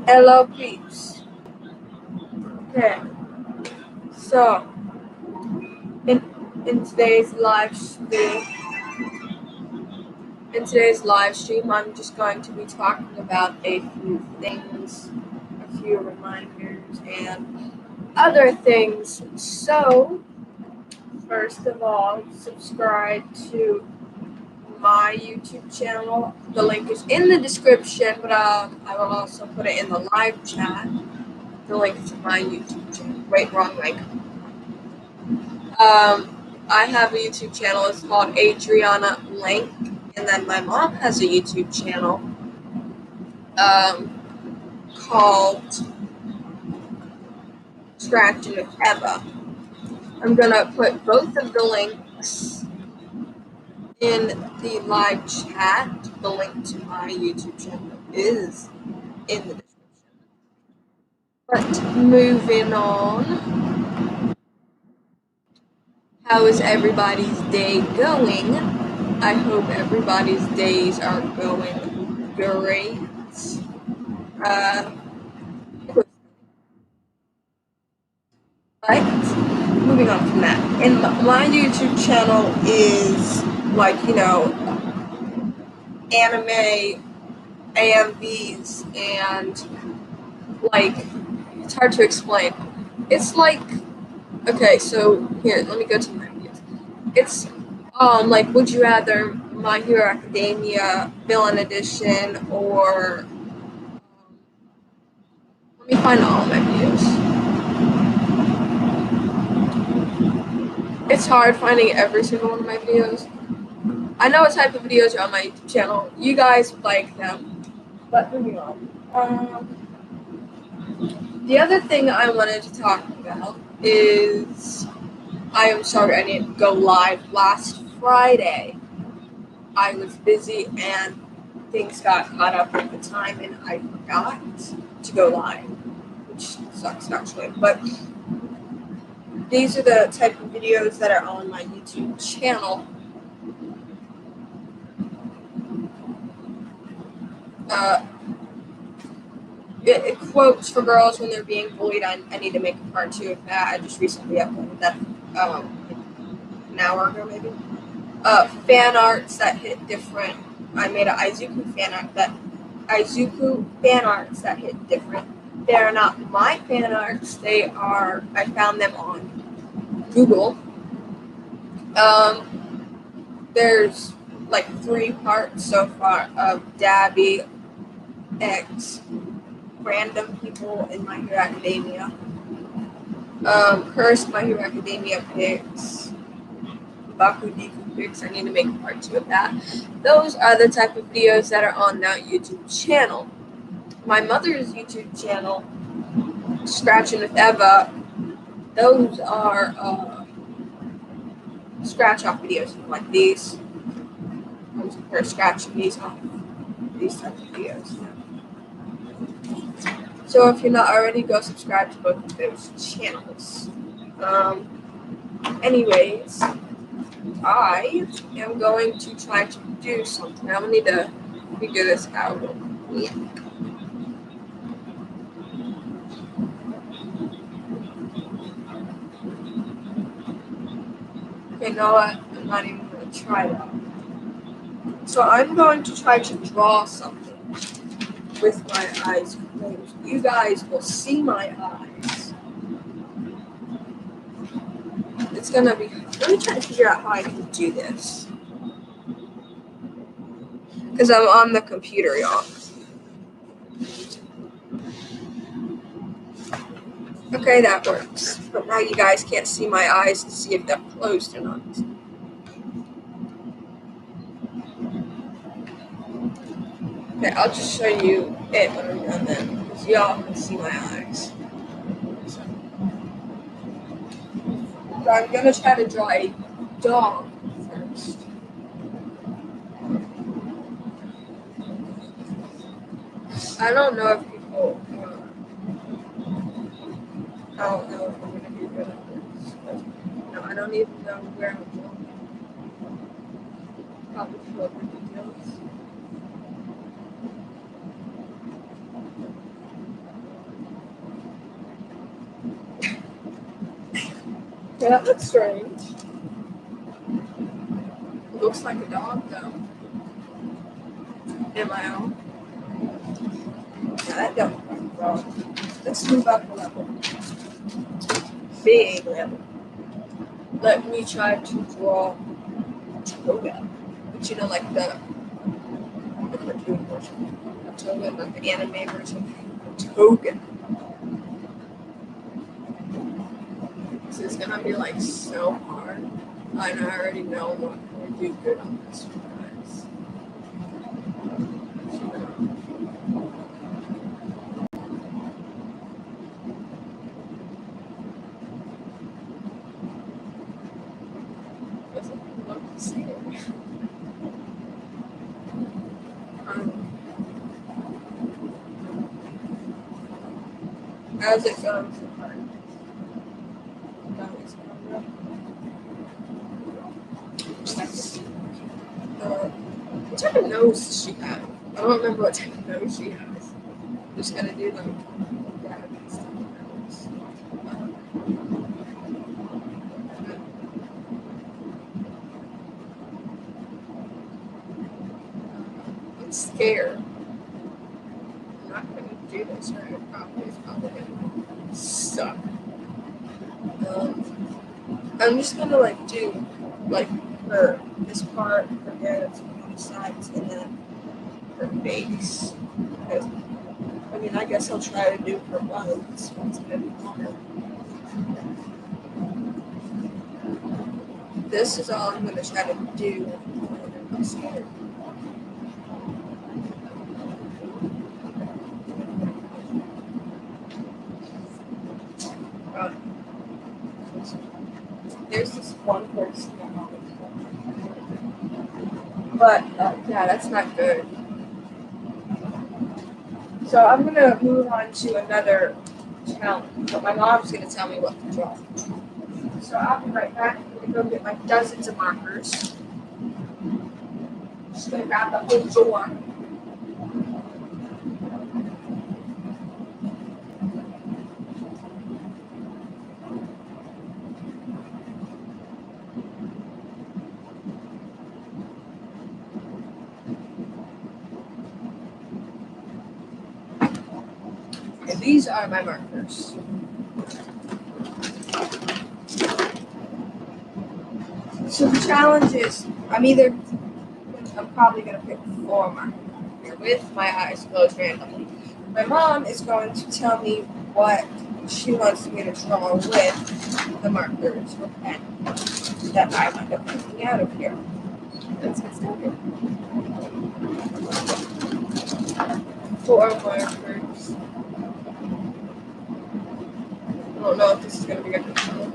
Hello, peeps. Okay, so in in today's live stream, I'm just going to be talking about a few things, a few reminders, and other things. So, first of all, subscribe to my YouTube channel. The link is in the description, but I will also put it in the live chat. The link to my YouTube channel. Wait, wrong link. I have a YouTube channel. It's called Adriana Link, and then my mom has a YouTube channel called Scratching with Eva. I'm gonna put both of the links in the live chat. The link to my YouTube channel is in the description. But moving on, how is everybody's day going? I hope everybody's days are going great. But moving on from that, and my YouTube channel is like, anime AMVs, and like, it's hard to explain. It's like, okay, so here, let me go to my videos. It's like, would you rather My Hero Academia Villain Edition, or let me find all my videos. It's hard finding every single one of my videos. I know what type of videos are on my YouTube channel. You guys like them. But moving on. The other thing I wanted to talk about is, I am sorry I didn't go live last Friday. I was busy and things got caught up with the time, and I forgot to go live, which sucks actually. But these are the type of videos that are on my YouTube channel. It quotes for girls when they're being bullied. I need to make a part 2 of that. I just recently uploaded that an hour ago maybe. Fan arts that hit different. I made an Izuku fan arts that hit different. They are not my fan arts. I found them on Google. There's like 3 parts so far of Dabby, X, random people in My Hero Academia. Cursed My Hero Academia picks, Bakudiku picks. I need to make a part 2 of that. Those are the type of videos that are on that YouTube channel. My mother's YouTube channel, Scratching with Eva, those are scratch off videos like these. Her scratching these off, these types of videos. So if you're not already, go subscribe to both of those channels. Anyways, I am going to try to do something. I'm gonna need to figure this out. Yeah. Okay, no, I'm not even gonna try that. So I'm going to try to draw something with my eyes closed. You guys will see my eyes. It's gonna be. Let me try to figure out how I can do this. Because I'm on the computer, y'all. Okay, that works. But now you guys can't see my eyes to see if they're closed or not. Okay, I'll just show you it when I'm done then. Because y'all can see my eyes. So I'm gonna try to draw a dog first. I don't know if people. I don't know if I'm gonna be good at this. No, I don't even know where I'm going. Probably fill up the details. Yeah, that looks strange. It looks like a dog, though. Am I on? Yeah, that don't look like a dog. Let's move up a level. Big level. Let me try to draw Toga. But you know, like the cartoon version of Toga, like the anime version of Toga. This is gonna be like so hard. And I already know I'm not gonna do good on this one, guys. Doesn't look the same. How's it going so far? What type of nose does she have? I don't remember what type of nose she has. I'm just gonna do like gravity stuff. I'm scared. I'm not gonna do this right. It's probably gonna suck. I'm just gonna like do like her this part, her hair that's on the sides, and then her face. Because, I mean, I guess I'll try to do her buns. It's gonna be longer. This is all I'm gonna try to do. I'm scared. There's this one person that always but yeah, that's not good. So I'm gonna move on to another challenge. But my mom's gonna tell me what to draw. So I'll be right back. I'm gonna go get my dozens of markers. Just gonna grab the whole drawer. And these are my markers. So the challenge is I'm probably gonna pick 4 markers here with my eyes closed randomly. My mom is going to tell me what she wants me to draw with the markers or pen that I wind up picking out of here. Let's get started. 4 markers. I don't know if this is gonna be a good color.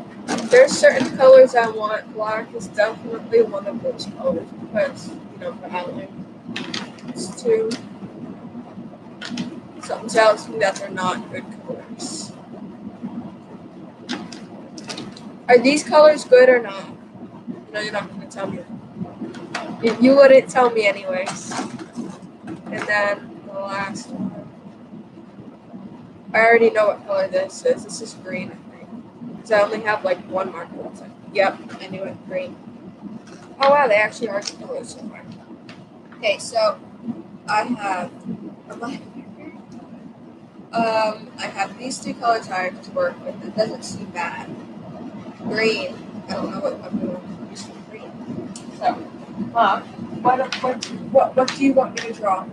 There's certain colors I want. Black is definitely one of those colors because, for outline. It's 2. Something tells me that they're not good colors. Are these colors good or not? No, you're not going to tell me that. You wouldn't tell me anyways. And then the last one. I already know what color this is. This is green, I think. Because I only have like 1 marker. It's like, yep, I knew it. Green. Oh wow, they actually are good colors so far. Okay, so I have a black marker. I have these 2 colors I have to work with. It doesn't seem bad. Green. I don't know what I'm going to use for green. So, what do you want me to draw?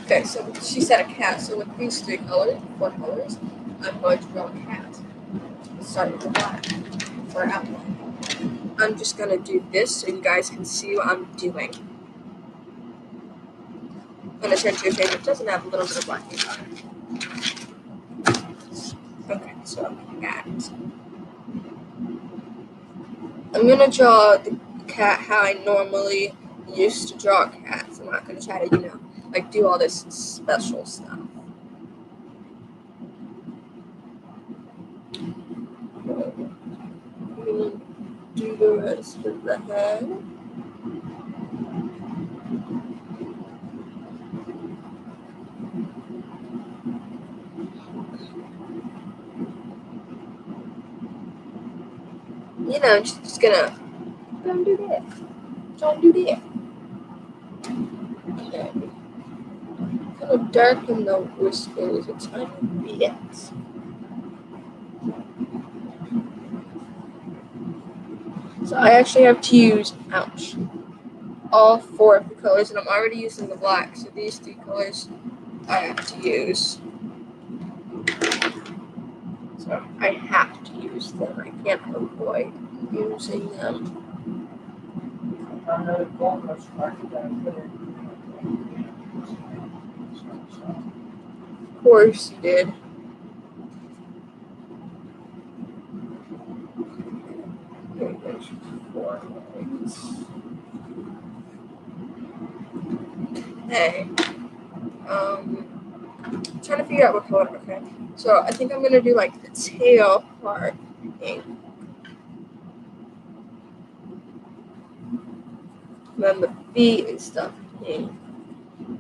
Okay, so she said a cat. So with these 4 colors, I'm going to draw a cat. Let's start with the black for outline. I'm just going to do this so you guys can see what I'm doing. I'm going to turn to a shape that doesn't have a little bit of black ink on it. Okay, so I'm going to draw the cat how I normally used to draw cats. I'm not going to try to, like do all this special stuff. I'm going to do the rest of the head. You know, just gonna don't do that. Don't do that. Okay. Kind of darken the whiskers a tiny bit. So I actually have to use, ouch, all 4 of the colors, and I'm already using the black, so these 3 colors I have to use. So I have to use them. I can't avoid using them. Of course you did. Okay, there's 4 legs. Hey, I'm trying to figure out what color. Okay, so I think I'm gonna do like the tail part pink, and then the feet and stuff pink,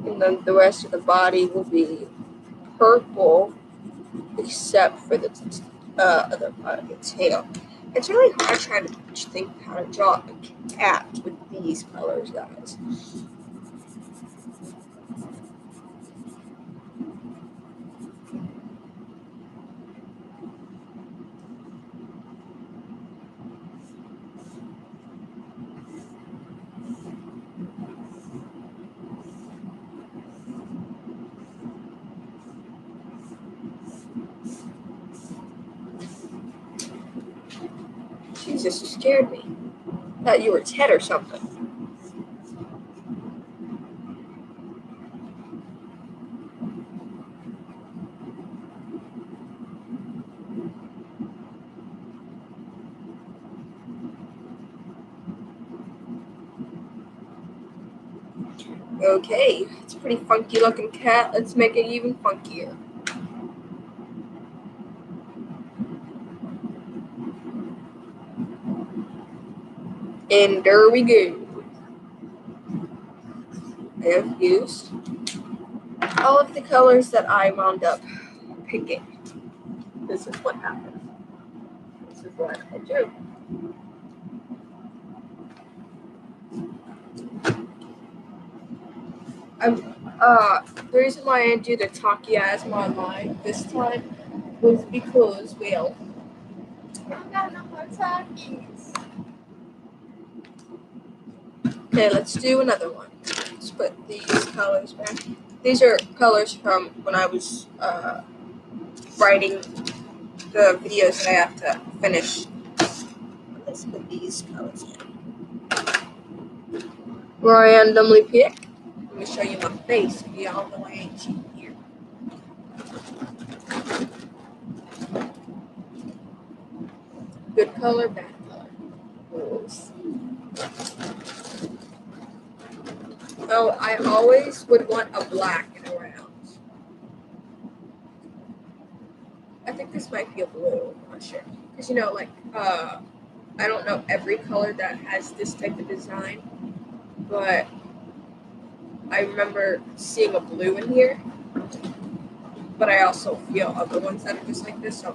and then the rest of the body will be purple, except for the other part of the tail. It's really hard trying to think how to draw a cat with these colors, guys. Jesus, you scared me. Thought you were Ted or something. Okay, it's a pretty funky looking cat. Let's make it even funkier. And there we go. I have used all of the colors that I wound up picking. This is what happened. This is what I do. The reason why I did a Takiasma online this time was because, well, I don't got no more Takis. Okay, let's do another one. Let's put these colors back. These are colors from when I was writing the videos that I have to finish. Let's put these colors in. Randomly pick. Let me show you my face. Y'all know I ain't cheating here. Good color, bad color. Oh, I always would want a black around. I think this might be a blue. I'm not sure. Because, you know, like, I don't know every color that has this type of design, but I remember seeing a blue in here. But I also feel other ones that are just like this. So.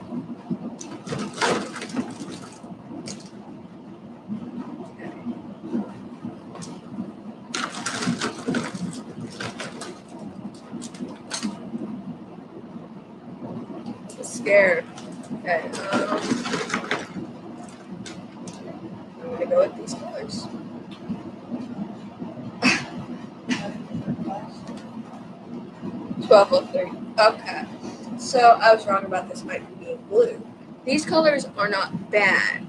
Scared. Okay, I'm gonna go with these colors. $12.03. Okay, so I was wrong about this might be blue. These colors are not bad,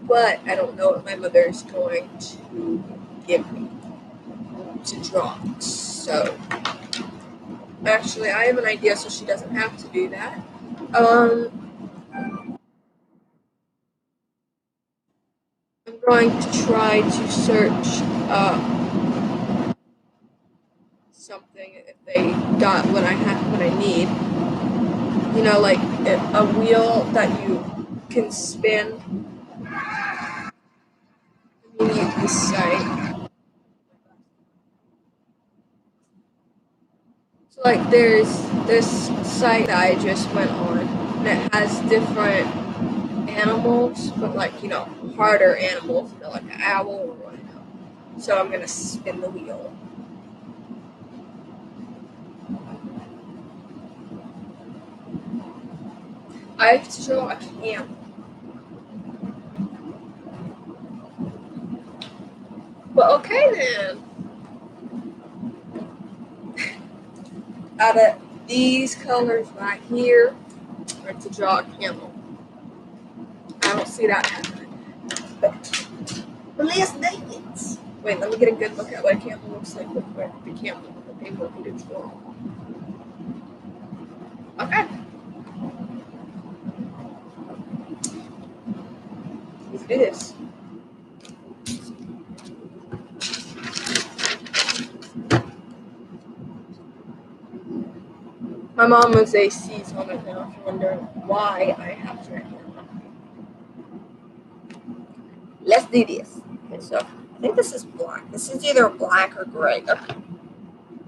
but I don't know what my mother is going to give me to draw. So actually, I have an idea, so she doesn't have to do that. I'm going to try to search something if they got what I need. You know, like a wheel that you can spin. You need this site. So like there's this site that I just went on and it has different animals, but like, you know, harder animals, like an owl or rhino. So I'm gonna spin the wheel. I have to draw a camel. Well, okay then. Out of these colors right here, I'm going to draw a camel. I don't see that happening. But let's do it. Wait, let me get a good look at what a camel looks like with the camel that they want me to draw. Okay. Let's do this. My mom was a C's on it now, if you're wondering why I have to write it. Let's do this. Okay, so I think this is black. This is either black or gray.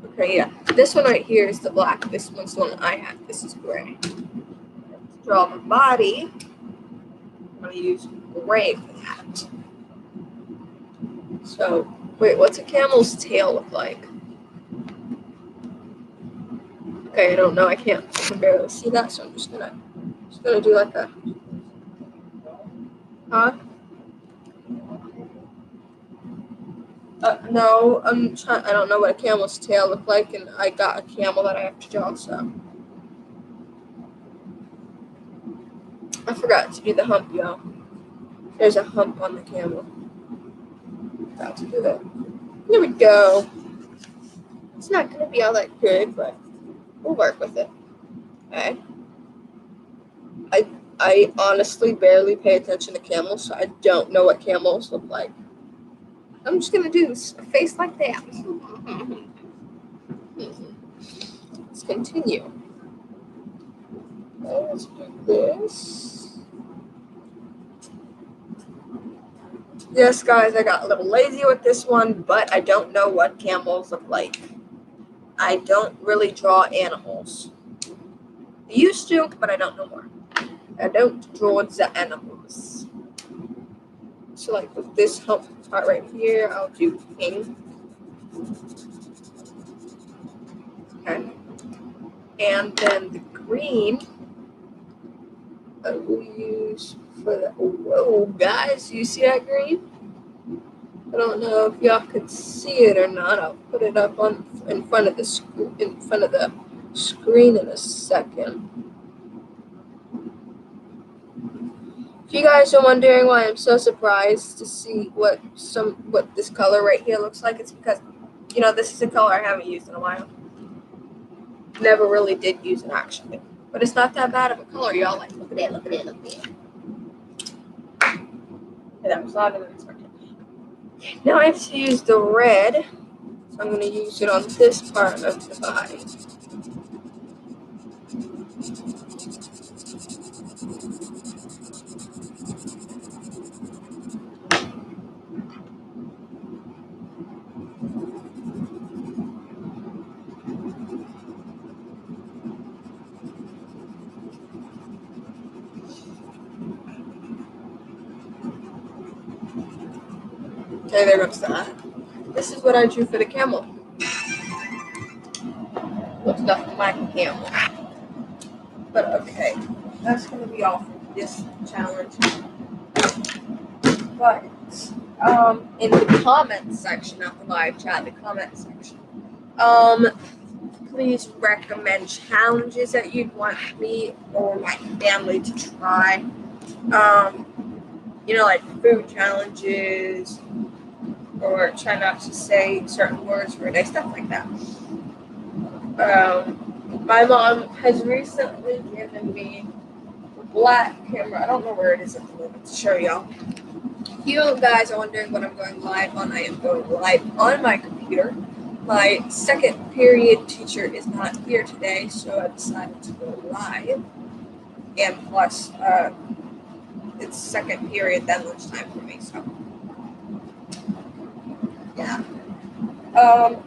Okay, yeah. This one right here is the black. This one's the one I have. This is gray. Let's draw the body. I'm going to use gray for that. So, wait, what's a camel's tail look like? Okay, I don't know. I can barely see that, so I'm just gonna do like a. Huh? No, I don't know what a camel's tail look like, and I got a camel that I have to draw. So I forgot to do the hump, y'all. There's a hump on the camel. Got to do that. There we go. It's not gonna be all that good, but we'll work with it. Okay. I honestly barely pay attention to camels, so I don't know what camels look like. I'm just gonna do a face like that. Let's continue. Let's do this. Yes, guys, I got a little lazy with this one, but I don't know what camels look like. I don't really draw animals. I used to, but I don't know more. I don't draw the animals. So like with this hump part right here, I'll do pink. Okay. And then the green I will use for the, whoa guys, you see that green? I don't know if y'all could see it or not. I'll put it up in front of the screen in a second. If you guys are wondering why I'm so surprised to see what this color right here looks like, it's because, you know, this is a color I haven't used in a while. Never really did use it actually. But it's not that bad of a color, y'all. Like, look at it, look at it, look at it. Okay, that was louder than expected. Now I have to use the red. So I'm going to use it on this part of the body. Okay, there goes that. This is what I drew for the camel. Looks nothing like a camel. But okay, that's going to be all for this challenge. But in the comments section, not the live chat, the comment section, please recommend challenges that you'd want me or my family to try. You know, like food challenges, or try not to say certain words for a day, stuff like that. My mom has recently given me a black camera. I don't know where it is at the moment to show y'all. If you guys are wondering what I'm going live on, I am going live on my computer. My second period teacher is not here today, so I decided to go live. And plus, it's second period, then lunchtime for me, so. Yeah.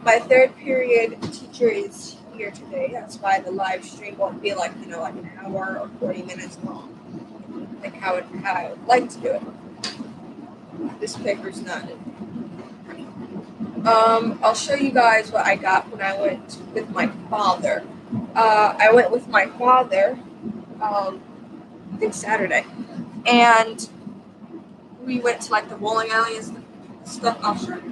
My third period teacher is here today. That's why the live stream won't be like, you know, like an hour or 40 minutes long. Like how I would like to do it. This paper's not in. I'll show you guys what I got when I went with my father. I went with my father, I think Saturday, and we went to like the bowling alley and stuff. I'll show you.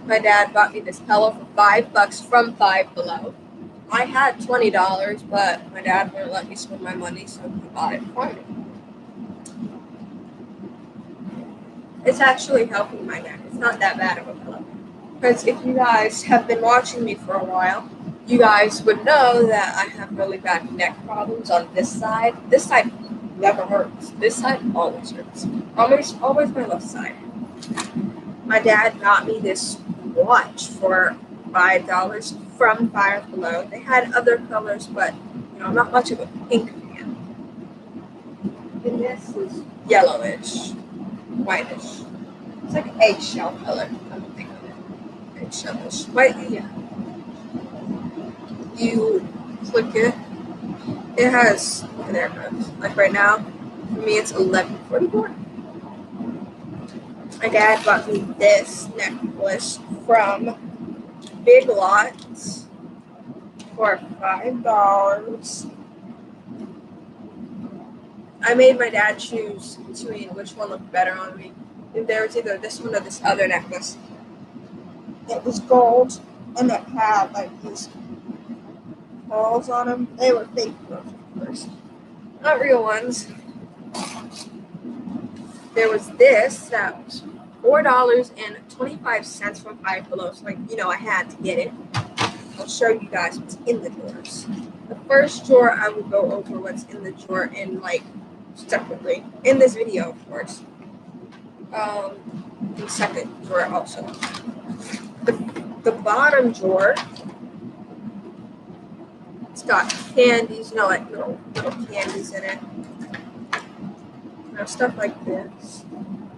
My dad bought me this pillow for $5 from Five Below. I had $20, but my dad wouldn't let me spend my money, so he bought it for me. It's actually helping my neck. It's not that bad of a pillow. Because if you guys have been watching me for a while, you guys would know that I have really bad neck problems on this side. This side never hurts. This side always hurts. Always my left side. My dad got me this watch for $5 from Five Below. They had other colors, but I'm not much of a pink fan. And this is yellowish, whitish. It's like eggshell color. I don't think of it. Eggshellish. White, yeah. You click it. It has, there it goes. Like right now, for me it's 11:44. My dad bought me this necklace from Big Lots for $5. I made my dad choose between which one looked better on me. And there was either this one or this other necklace. It was gold and it had like these balls on them. They were fake pearls, of course. Not real ones. There was this that was $4.25 from Five Below. So I had to get it. I'll show you guys what's in the drawers. The first drawer, I will go over what's in the drawer in separately in this video, of course. The second drawer also. The bottom drawer, it's got candies, like little candies in it. Stuff like this.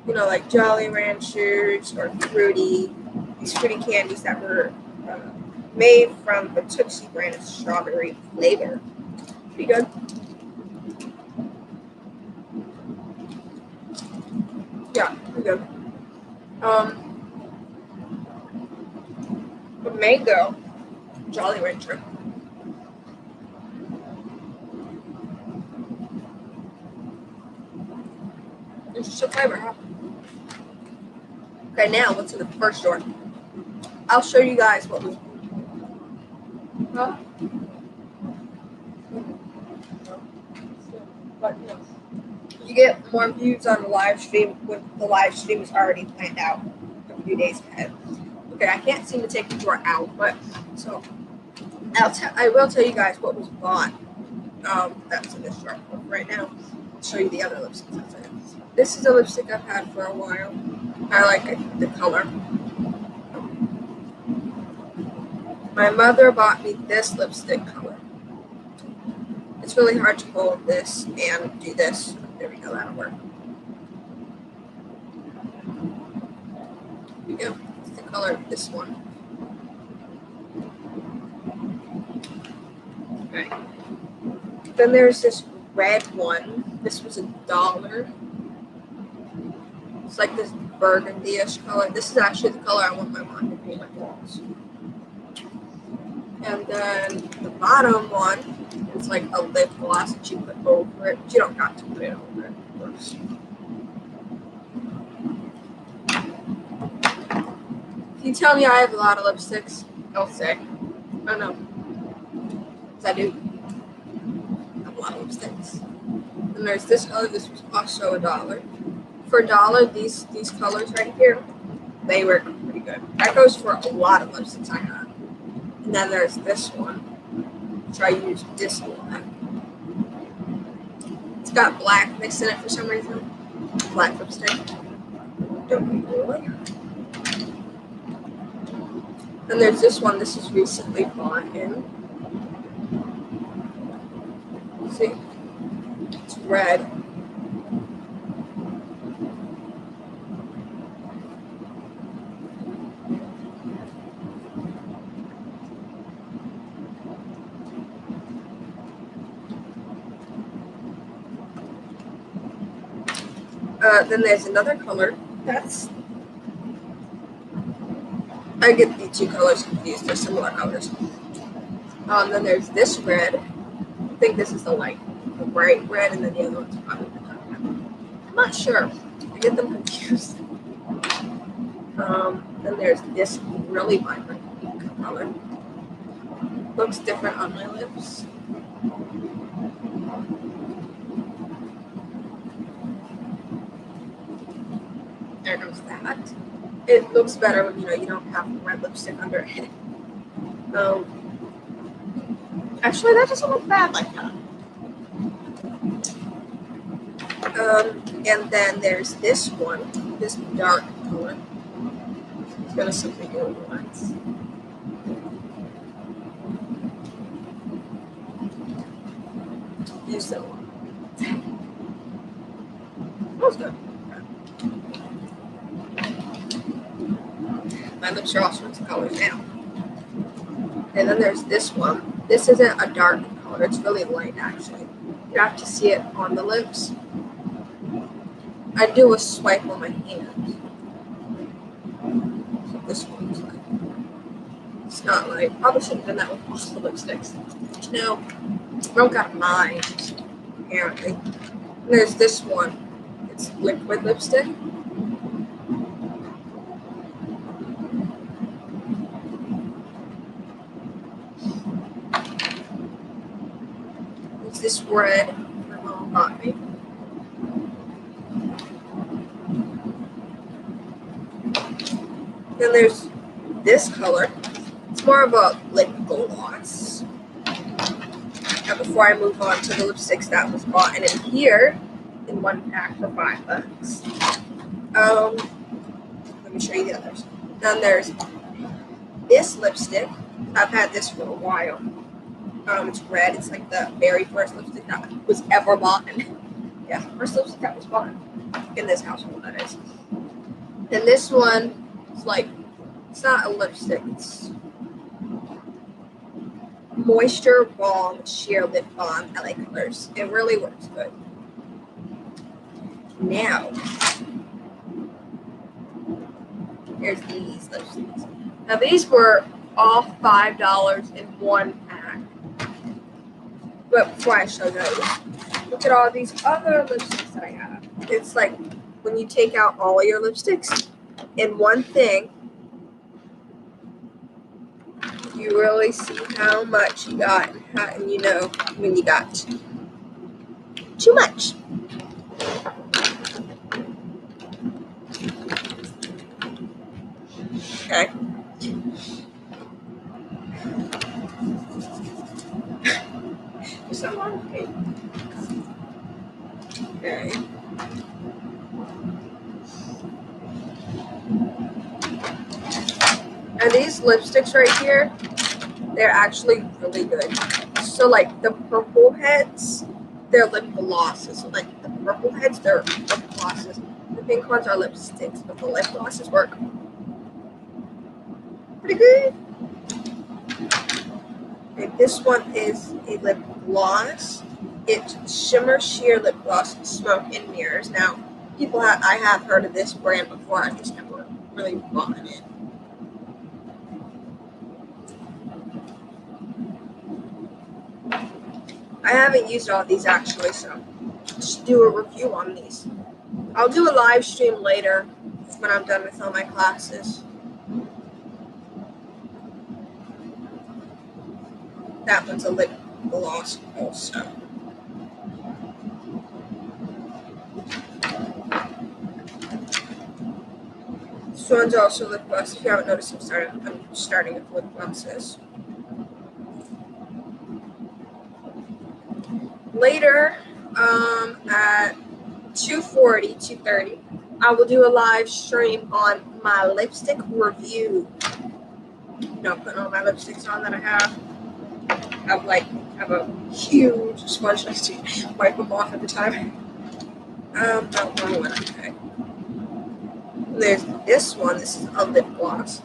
Like Jolly Ranchers or Fruity. These fruity candies that were made from the Tootsie brand of strawberry flavor. Pretty good. Yeah, pretty good. The mango Jolly Rancher. Interesting flavor, huh? Okay, now what's in the first drawer? I'll show you guys what was. Huh? But you get more views on the live stream when the live stream is already planned out a few days ahead. Okay, I can't seem to take the drawer out, but so I will tell you guys what was bought. That's in this drawer. Right now, I'll show you the other lipsticks. This is a lipstick I've had for a while. I like it, the color. My mother bought me this lipstick color. It's really hard to hold this and do this. There we go, that'll work. Here we go. It's the color of this one. Okay. Then there's this red one. This was $1. It's like this burgundy-ish color. This is actually the color I want my mom to paint my walls. And then the bottom one is like a lip gloss that you put over it. But you don't have to put it over it, of course. If you tell me I have a lot of lipsticks, I'll say. I don't know. Because I do. I have a lot of lipsticks. And there's this color. This was also $1. For $1, these colors right here, they were pretty good. good. That goes for a lot of lipsticks I have. And then there's this one, which I use this a lot. It's got black mixed in it for some reason. Black lipstick. Don't really. And there's this one. This is recently bought in. See, it's red. Then there's another color. I get the two colors confused. They're similar colors. Then there's this red. I think this is the bright red, and then the other one's probably the dark red. I'm not sure. I get them confused. Then there's this really vibrant pink color. Looks different on my lips. There goes that. It looks better when you don't have red lipstick under it. Actually, that doesn't look bad like that. And then there's this one, this dark color. It's gonna simply go once. Use that one. Smells good. My lips are all sorts of colors now. And then there's this one. This isn't a dark color. It's really light, actually. You have to see it on the lips. I do a swipe on my hand. So this one's like, it's not light. Probably should have done that with all the lipsticks. No, I don't got mine, apparently. And there's this one. It's liquid lipstick. It's this red my mom bought me. Then there's this color. It's more of a lip gloss. Now before I move on to the lipsticks that was bought in here in one pack for $5. Let me show you the others. Then there's this lipstick. I've had this for a while. It's red. It's like the very first lipstick that was ever bought. Yeah, first lipstick that was bought in this household, that is. And this one is like, it's not a lipstick. It's Moisture Balm Sheer Lip Balm LA Colors. It really works good. Now, here's these lipsticks. Now these were all $5 in one pack. But before I show those, look at all these other lipsticks that I have. It's like when you take out all your lipsticks in one thing, you really see how much you got, and you know when you got too much. Okay. So okay. Okay. And these lipsticks right here, they're actually really good. So like the purple heads, they're lip glosses. So like the purple heads, they're lip glosses. The pink ones are lipsticks, but the lip glosses work pretty good. Okay, this one is a lip gloss. It's Shimmer Sheer Lip Gloss Smoke and Mirrors. Now, I have heard of this brand before. I just never really bought it. I haven't used all these actually, so just do a review on these. I'll do a live stream later when I'm done with all my classes. That one's a lip gloss also. This one's also lip gloss. If you haven't noticed, I'm starting with lip glosses. Later, at 2:40, 2:30, I will do a live stream on my lipstick review. You know, putting all my lipsticks on that I have. I have a huge sponge next to wipe them off at the time. Not one one. Okay. There's this one. This is a lip gloss.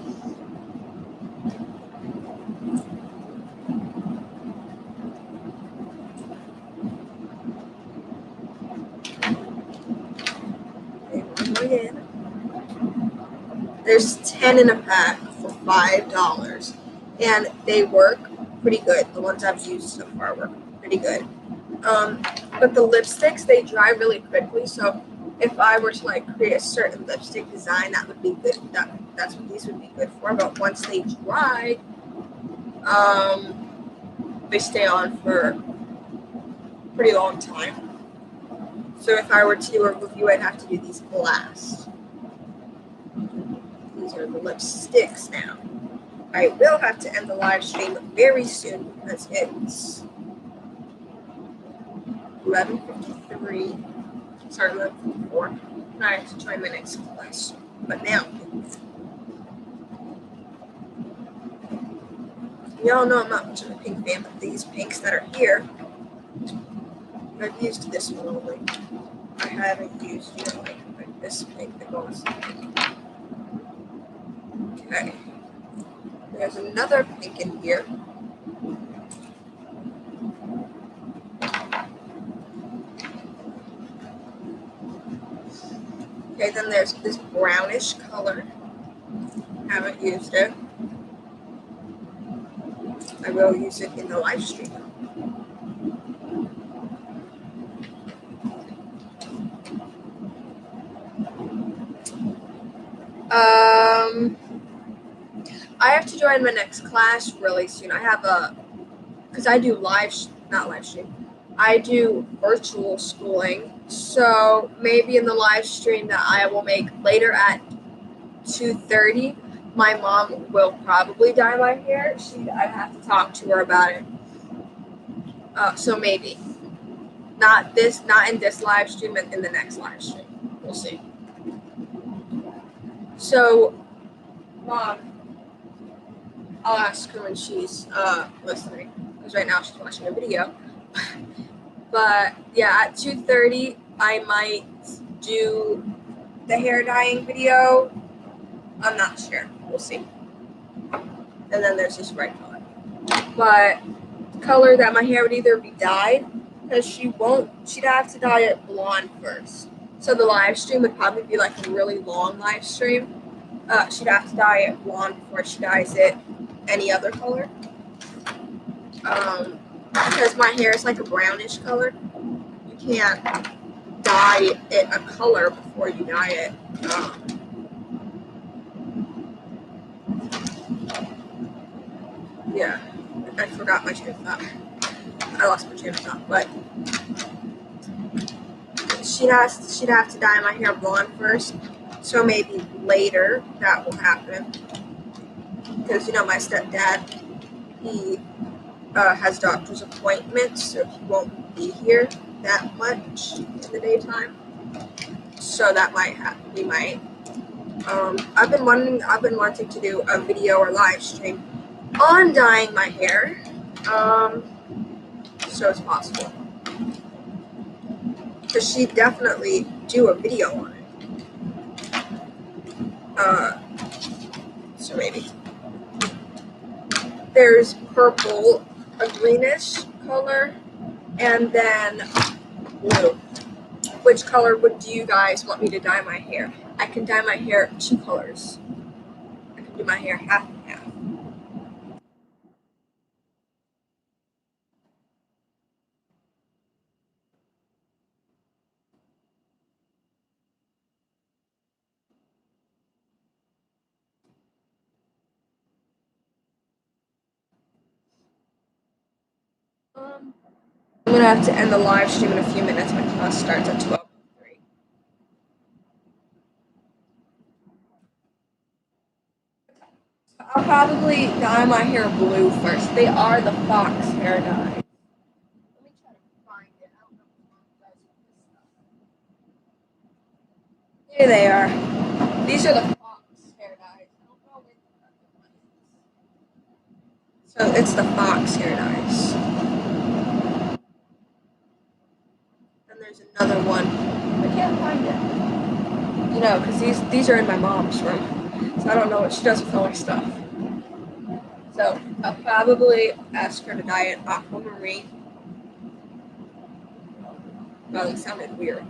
Again. There's 10 in a pack for $5, and they work pretty good. The ones I've used so far work pretty good. But the lipsticks, they dry really quickly, so if I were to like create a certain lipstick design, that would be good. That's what these would be good for. But once they dry, they stay on for a pretty long time. So if I were to do a review, I'd have to do these last. These are the lipsticks now. I will have to end the live stream very soon because it's 11:53. Sorry, 11:54. And I have to join my next class. But now, y'all know I'm not much of a pink fan, but these pinks that are here, I've used this one only. I haven't used, like this pink that goes. Okay. There's another pink in here. Okay, then there's this brownish color. Haven't used it. I will use it in the live stream. I have to join my next class really soon. I have because I do not live stream. I do virtual schooling. So maybe in the live stream that I will make later at 2:30, my mom will probably dye my hair. I have to talk to her about it. So maybe not in this live stream, but in the next live stream. We'll see. So, Mom, I'll ask her when she's listening, because right now she's watching a video. But yeah, at 2:30, I might do the hair dyeing video. I'm not sure. We'll see. And then there's this red color. But the color that my hair would either be dyed, because she'd have to dye it blonde first. So the live stream would probably be like a really long live stream. She'd have to dye it blonde before she dyes it any other color. Because my hair is like a brownish color. You can't dye it a color before you dye it. Yeah, I forgot my train of thought. I lost my train of thought, but she'd have to dye my hair blonde first. So maybe later that will happen. Because my stepdad, he has doctor's appointments, so he won't be here that much in the daytime. So that might happen. We might. I've been wanting to do a video or live stream on dyeing my hair. So it's possible. Because she'd definitely do a video on it. So maybe. There's purple, a greenish color, and then blue. Which color do you guys want me to dye my hair? I can dye my hair 2 colors. I can do my hair half and half. I'm gonna have to end the live stream in a few minutes. My class starts at 12:03. I'll probably dye my hair blue first. They are the fox hair dye. Let me try to find it. I don't know what mom does with this stuff. Here they are. These are the fox hair dyes. I don't know where the other one is. So it's the fox hair dyes. And there's another one. I can't find it. You know, because these are in my mom's room. So I don't know what she does with all my stuff. So I'll probably ask her to dye it aquamarine. Well, it sounded weird.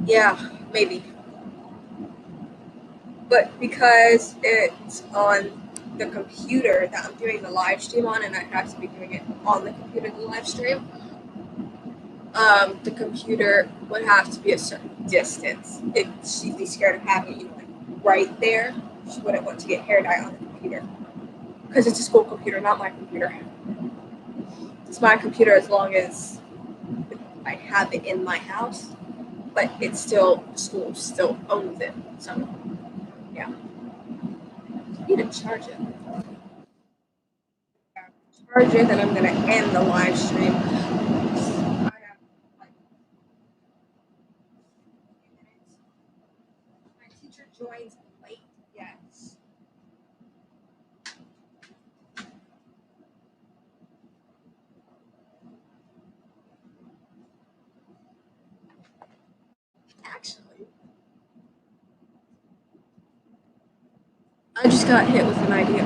Yeah, maybe. But because it's on the computer that I'm doing the live stream on, and I have to be doing it on the computer, the live stream, the computer would have to be a certain distance. If she'd be scared of having it, like right there, she wouldn't want to get hair dye on the computer. Because it's a school computer, not my computer. It's my computer as long as I have it in my house, but it's still, school still owns it. So, yeah. I need to charge it. Charge it, then I'm going to end the live stream. I have like a few minutes. My teacher joins late, yes. Actually, I just got hit with an idea.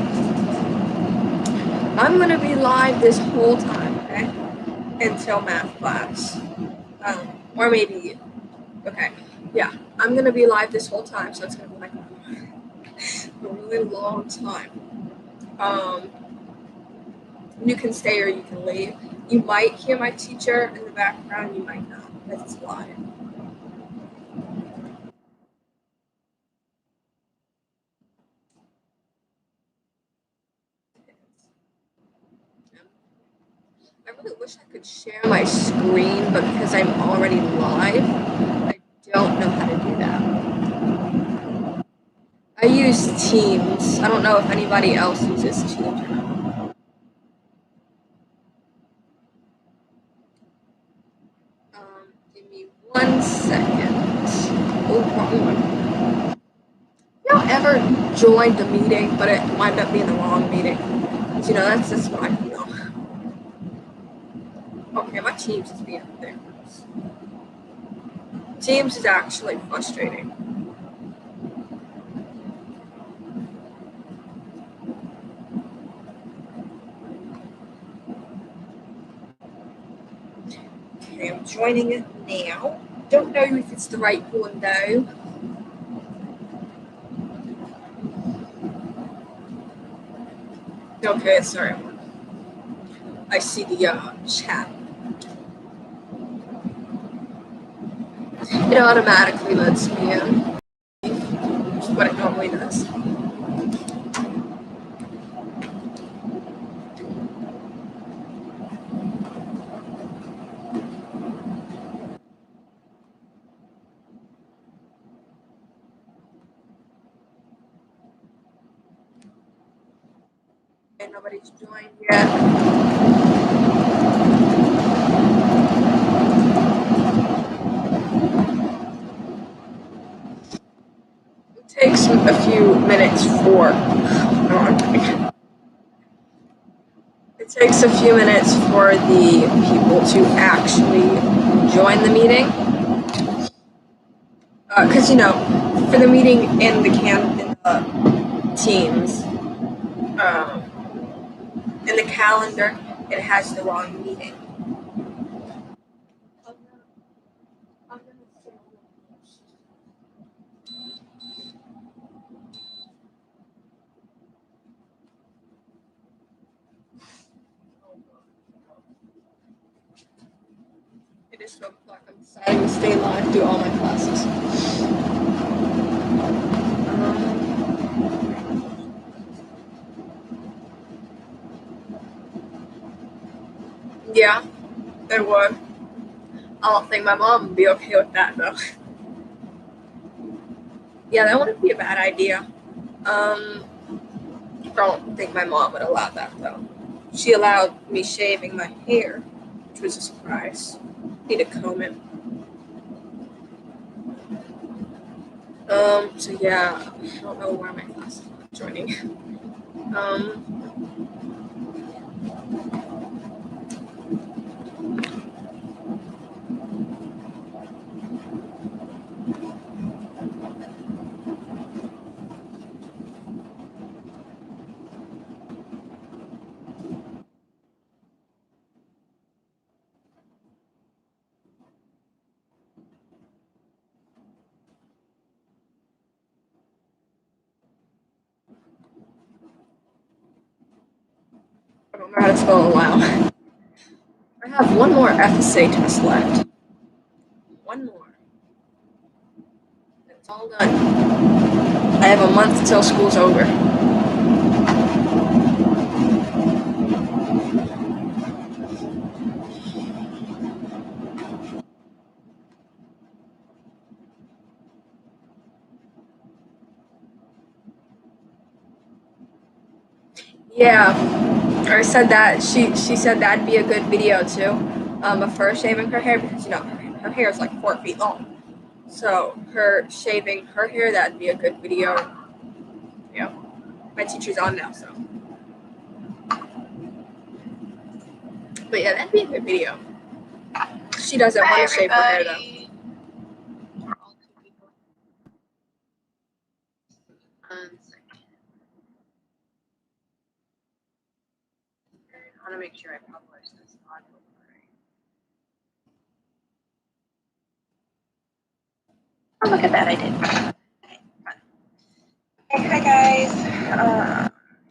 I'm going to be live this whole time, okay? Until math class. Or maybe, okay. Yeah, I'm going to be live this whole time, so it's going to be like a really long time. You can stay or you can leave. You might hear my teacher in the background, you might not, because it's live. I really wish I could share my screen, but because I'm already live, I don't know how to do that. I use Teams. I don't know if anybody else uses Teams or not. Give me 1 second. Oh, wrong one. Y'all ever joined the meeting, but it wound up being the wrong meeting? You know, that's what I feel. Okay, my Teams is being ridiculous. Teams is actually frustrating. Okay, I'm joining it now. Don't know if it's the right one though. Okay, sorry. I see the chat. It automatically lets me in, which is what it normally does. And nobody's joined yet. It takes a few minutes for. It takes a few minutes for the people to actually join the meeting. Because, you know, for the meeting in the Teams, in the calendar, it has the wrong meeting. It is 12 o'clock. I'm deciding to stay live through all my classes. Yeah, it would. I don't think my mom would be okay with that though. Yeah, that wouldn't be a bad idea. I don't think my mom would allow that though. She allowed me shaving my hair, which was a surprise. Need to comb it. So yeah, I don't know where my class is joining. I don't know how to spell allow. I have one more FSA test left. One more. It's all done. I have a month till school's over. Yeah, I said that she said that'd be a good video too, of her shaving her hair because her hair is like 4 feet long. So her shaving her hair, that'd be a good video. Yeah, my teacher's on now, so. But yeah, that'd be a good video. She doesn't want to shave her hair though. I want to make sure I publish this audio. Oh, look at that, I did. Okay, hi guys.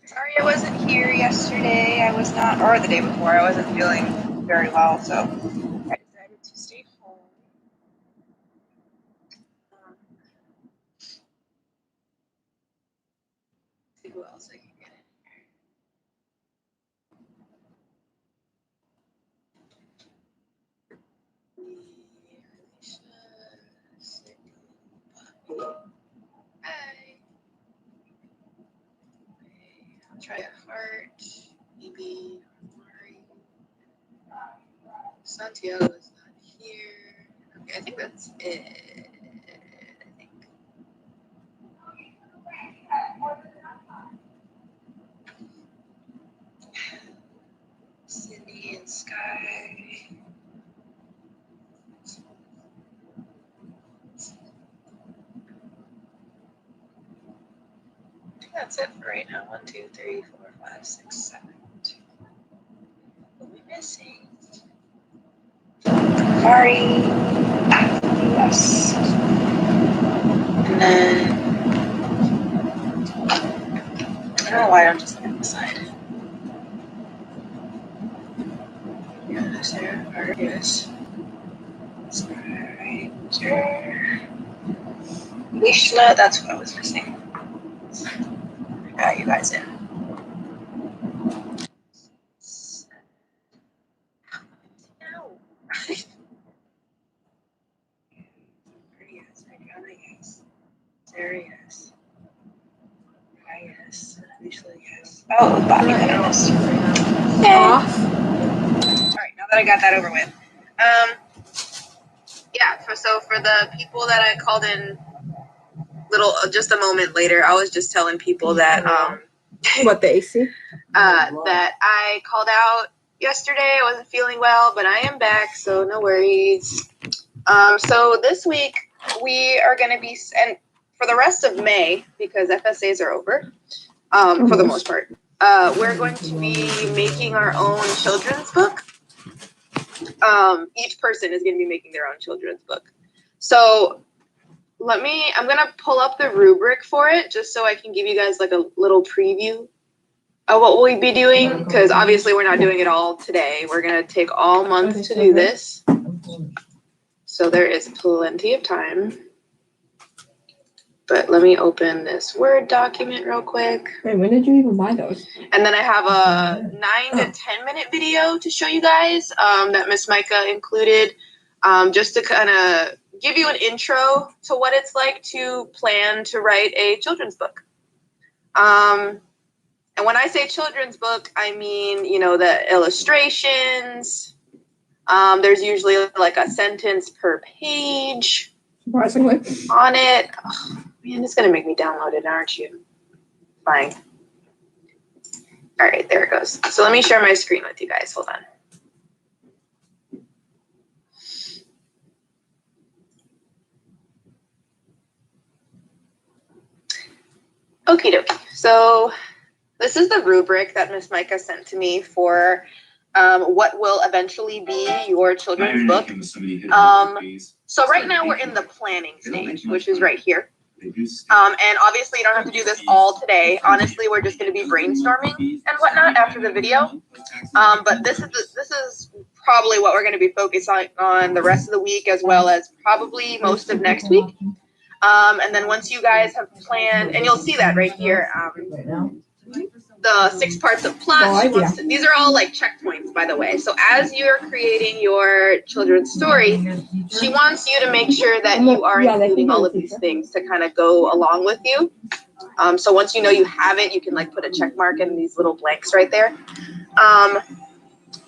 Sorry I wasn't here yesterday. I was not, or the day before. I wasn't feeling very well, so I decided to stay home. See who else I can get in here. Hi. I'll try a heart, maybe Mari. Santiago is not here. Okay, I think that's it. I think. Cindy and Sky. That's it for right now. 1, 2, 3, 4, 5, 6, 7. What are we missing? Mari. Yes. And then I don't know why I'm just on the side. Yeah, is there? Or yes. Right there. Mishna, that's what I was missing. I got you guys in. No. There he is. Hi, yes. Usually, yes. Oh, Bobby, that I missed. Okay. All right, now that I got that over with. Yeah, so for the people that I called in just a moment later, I was just telling people that What the AC? That I called out yesterday. I wasn't feeling well, but I am back, so no worries. So this week we are going to be, and for the rest of May, because FSAs are over, for the most part, we're going to be making our own children's book. Each person is going to be making their own children's book. So I'm going to pull up the rubric for it just so I can give you guys like a little preview of what we'll be doing, because obviously we're not doing it all today. We're going to take all month to do this. So there is plenty of time. But let me open this Word document real quick. Wait, when did you even buy those? And then I have a 9 to 10 minute video to show you guys that Miss Micah included, just to kind of give you an intro to what it's like to plan to write a children's book. And when I say children's book, I mean, you know, the illustrations. There's usually like a sentence per page. Surprisingly. On it. Oh, man, it's going to make me download it, aren't you? Fine. All right, there it goes. So let me share my screen with you guys. Hold on. Okie dokie. So this is the rubric that Miss Micah sent to me for what will eventually be your children's book. So right now we're in the planning stage, which is right here. And obviously you don't have to do this all today. Honestly, we're just going to be brainstorming and whatnot after the video. But this is probably what we're going to be focusing on the rest of the week, as well as probably most of next week. And then once you guys have planned, and you'll see that right here, the 6 parts of plot. These are all like checkpoints, by the way. So as you're creating your children's story, she wants you to make sure that you are including all of these things to kind of go along with you. So once you know you have it, you can like put a check mark in these little blanks right there.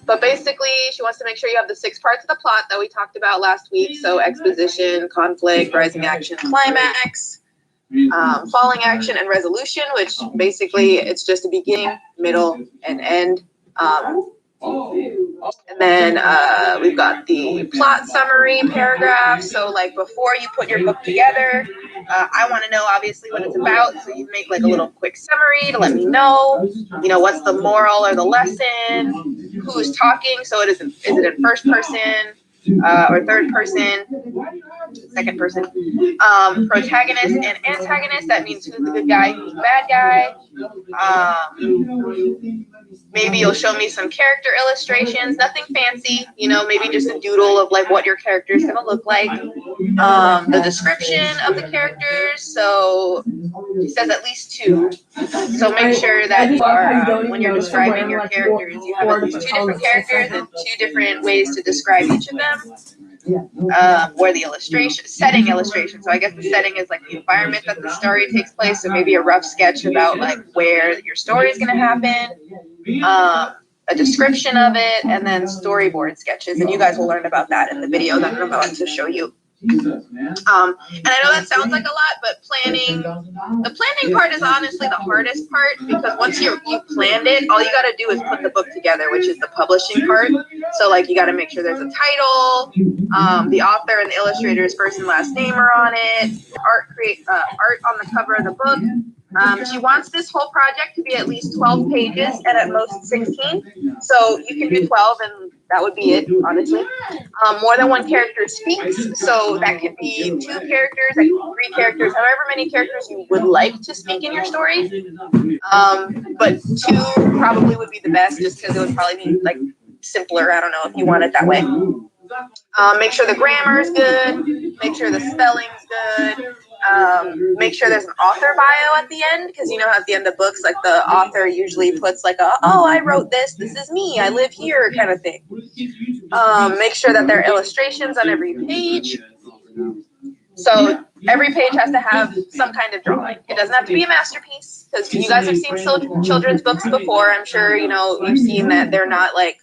But basically, she wants to make sure you have the 6 parts of the plot that we talked about last week. So exposition, conflict, rising action, climax, falling action, and resolution, which basically it's just a beginning, middle, and end. And then we've got the plot summary paragraph. So like before you put your book together, I want to know obviously what it's about. So you make like a little quick summary to let me know, you know, what's the moral or the lesson, who's talking. So is it in first person or third person, second person, protagonist and antagonist. That means who's the good guy, who's the bad guy. Maybe you'll show me some character illustrations, nothing fancy, you know, maybe just a doodle of like what your character is going to look like. The description of the characters. So she says at least 2. So make sure that you are, when you're describing your characters, you have at least 2 different characters and 2 different ways to describe each of them. Where the illustration, setting illustration. So I guess the setting is like the environment that the story takes place. So maybe a rough sketch about like where your story is going to happen, a description of it, and then storyboard sketches. And you guys will learn about that in the video that I'm about to show you. And I know that sounds like a lot, but the planning part is honestly the hardest part, because once you planned it, all you got to do is put the book together, which is the publishing part. So like you got to make sure there's a title, the author and the illustrator's first and last name are on it, art on the cover of the book. She wants this whole project to be at least 12 pages and at most 16. So you can do 12 and that would be it, honestly. More than 1 character speaks. So that could be 2 characters, that could be 3 characters, however many characters you would like to speak in your story. But 2 probably would be the best, just because it would probably be like simpler. I don't know if you want it that way. Make sure the grammar is good. Make sure the spelling's good. Make sure there's an author bio at the end, because you know at the end of books, like the author usually puts like oh, I wrote this is me, I live here kind of thing. Make sure that there are illustrations on every page. So every page has to have some kind of drawing. It doesn't have to be a masterpiece, because you guys have seen children's books before. I'm sure you know you've seen that they're not like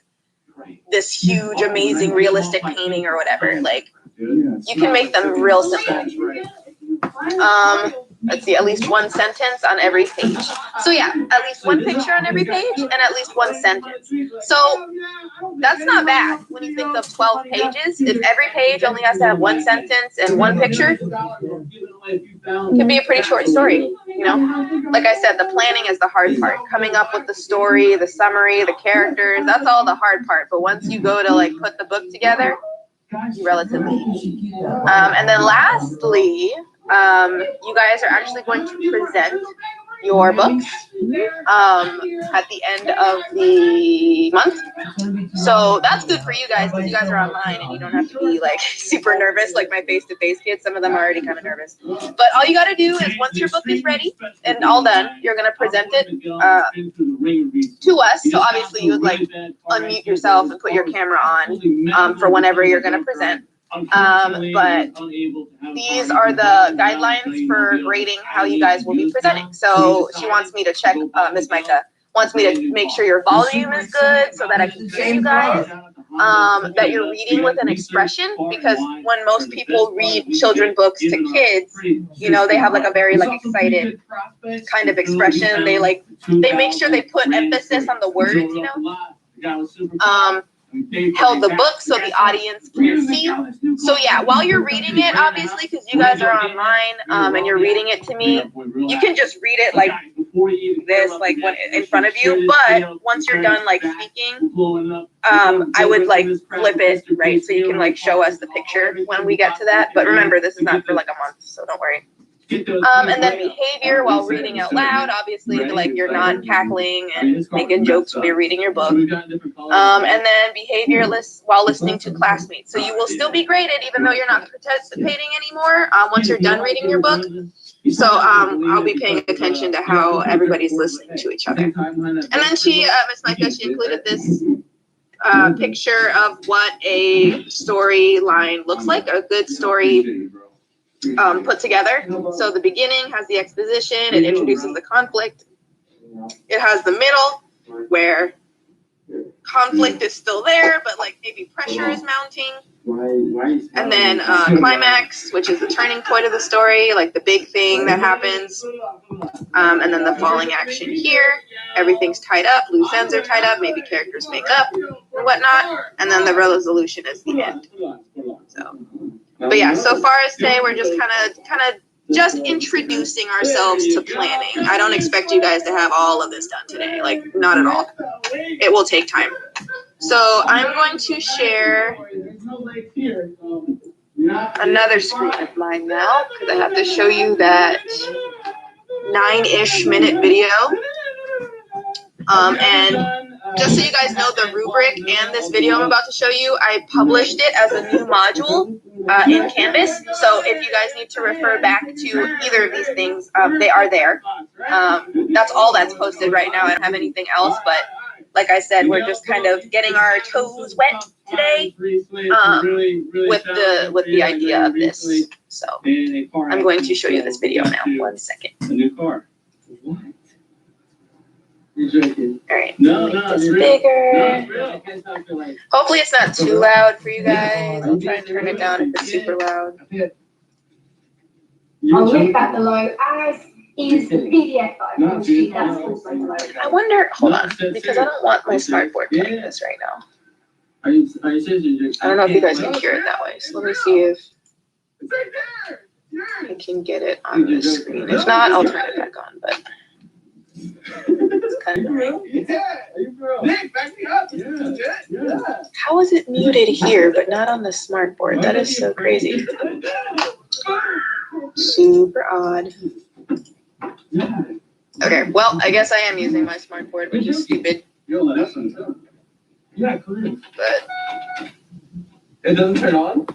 this huge, amazing, realistic painting or whatever. Like you can make them real simple. Let's see, at least 1 sentence on every page. So yeah, at least 1 picture on every page and at least 1 sentence. So that's not bad when you think of 12 pages. If every page only has to have 1 sentence and 1 picture, it can be a pretty short story, you know? Like I said, the planning is the hard part. Coming up with the story, the summary, the characters, that's all the hard part. But once you go to like put the book together, relatively easy. And then lastly, you guys are actually going to present your books at the end of the month. So that's good for you guys, because you guys are online and you don't have to be like super nervous like my face-to-face kids. Some of them are already kind of nervous. But all you got to do is once your book is ready and all done, you're going to present it to us. So obviously you would like unmute yourself and put your camera on for whenever you're going to present. But these are the guidelines for grading how you guys will be presenting. So she wants me to check, Miss Micah wants me to make sure your volume is good so that I can hear you guys. That you're reading with an expression, because when most people read children books to kids, you know, they have like a very like excited kind of expression. They make sure they put emphasis on the words, you know. Held the book so the audience can see. So yeah, while you're reading it, obviously, because you guys are online and you're reading it to me, you can just read it like this, like when in front of you. But once you're done like speaking, I would like flip it, right? So you can like show us the picture when we get to that. But remember, this is not for like a month, so don't worry. And then behavior while reading out loud, obviously, like you're not cackling and making jokes while you're reading your book. And then behavior while listening to classmates. So you will still be graded even though you're not participating anymore once you're done reading your book. So I'll be paying attention to how everybody's listening to each other. And then Miss Micah, she included this picture of what a storyline looks like, a good story put together. So the beginning has the exposition, it introduces the conflict. It has the middle where conflict is still there, but like maybe pressure is mounting. And then climax, which is the turning point of the story, like the big thing that happens. And then the falling action here. Everything's tied up, loose ends are tied up, maybe characters make up and whatnot. And then the resolution is the end. So. But yeah, so far as today, we're just kind of just introducing ourselves to planning. I don't expect you guys to have all of this done today, like not at all. It will take time. So I'm going to share another screen of mine now because I have to show you that 9-ish minute video. And just so you guys know, the rubric and this video I'm about to show you, I published it as a new module in Canvas. So if you guys need to refer back to either of these things, they are there. That's all that's posted right now. I don't have anything else, but like I said, we're just kind of getting our toes wet today with the idea of this. So I'm going to show you this video now. 1 second. A new car. What? You're joking. All right, make this bigger. Hopefully it's not too loud for you guys. I'll try and turn it down if it's super loud. I'll link that below, as is the PDF that I posted. That's also below. I wonder, hold on, because I don't want my smartboard playing this right now. Are you serious? I don't know if you guys can hear it that way, so let me see if I can get it on the screen. If not, I'll turn it back on, but it's kind of annoying. How is it muted here, but not on the smartboard? That is so crazy. Super odd. Okay, well, I guess I am using my smartboard, which is stupid. Yeah, cool. But It doesn't turn on?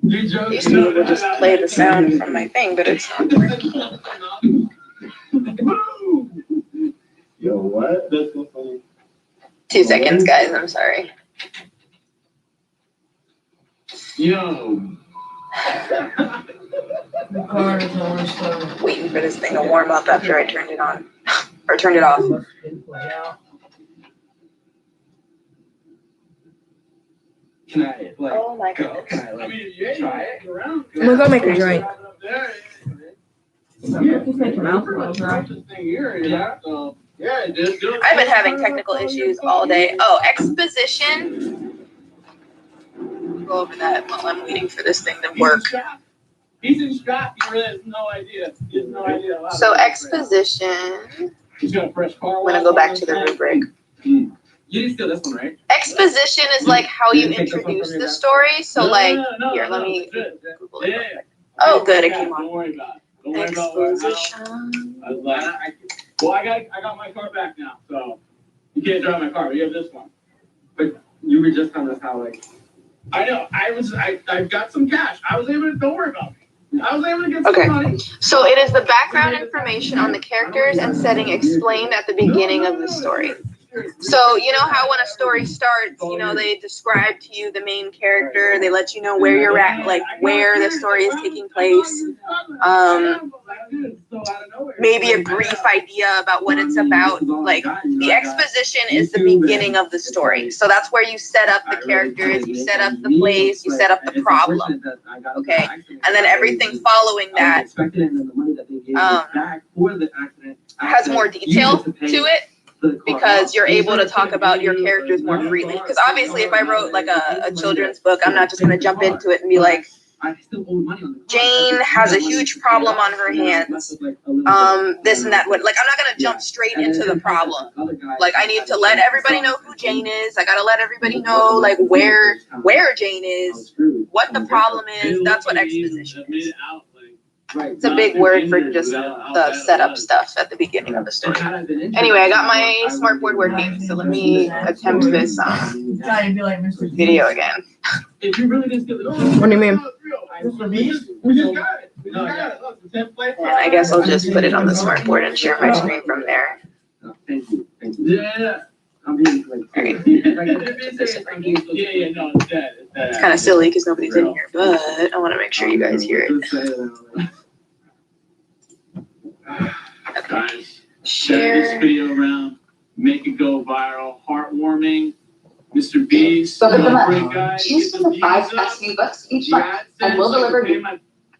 You joking? used to be able to just play the sound from my thing, but it's not working. Yo, what? That's so funny. 2 seconds, guys. I'm sorry. Yo. Waiting for this thing to warm up after I turned it on. Or turned it off. Can I, like, Oh my go? goodness. Can I, like, try it? We'll go make a drink. I've been having technical issues all day. Oh, exposition. We'll go over that while I'm waiting for this thing to work. He's in strap. He really has no idea. He has no idea. So exposition. He's got a fresh car. I'm gonna go back to the rubric. You didn't steal this one, right? Exposition is like how you introduce the story. So like, here, let me Google it real quick. Oh, good, it came on. Don't worry about it. Don't worry about it. Exposition. I was like, I got my car back now, so you can't drive my car, but you have this one. But you were just telling us how, like, I know, I got some cash. I was able to, don't worry about me. I was able to get some money. So it is the background information on the characters and setting explained at the beginning of the story. So, you know how when a story starts, you know, they describe to you the main character, they let you know where you're at, like where the story is taking place. Maybe a brief idea about what it's about. Like, the exposition is the beginning of the story. So that's where you set up the characters, you set up the place, you set up the problem. Okay? And then everything following that has more detail to it, because you're able to talk about your characters more freely. Because obviously, if I wrote like a children's book, I'm not just going to jump into it and be like, Jane has a huge problem on her hands. This and that. Like, I'm not going to jump straight into the problem. Like, I need to let everybody know who Jane is. I got to let everybody know, like, where Jane is, what the problem is. That's what exposition is. It's a big word for just the setup stuff at the beginning of the story. Anyway, I got my smartboard working, so let me attempt this video again. What do you mean? And I guess I'll just put it on the smartboard and share my screen from there. Yeah. It's kind of silly because nobody's in here, but I want to make sure you guys hear it. Okay. Share this video around, make it go viral, heartwarming. Mr. Beast, Look at the great month. guy. Choose from the 5 best new books each month, and we'll deliver you.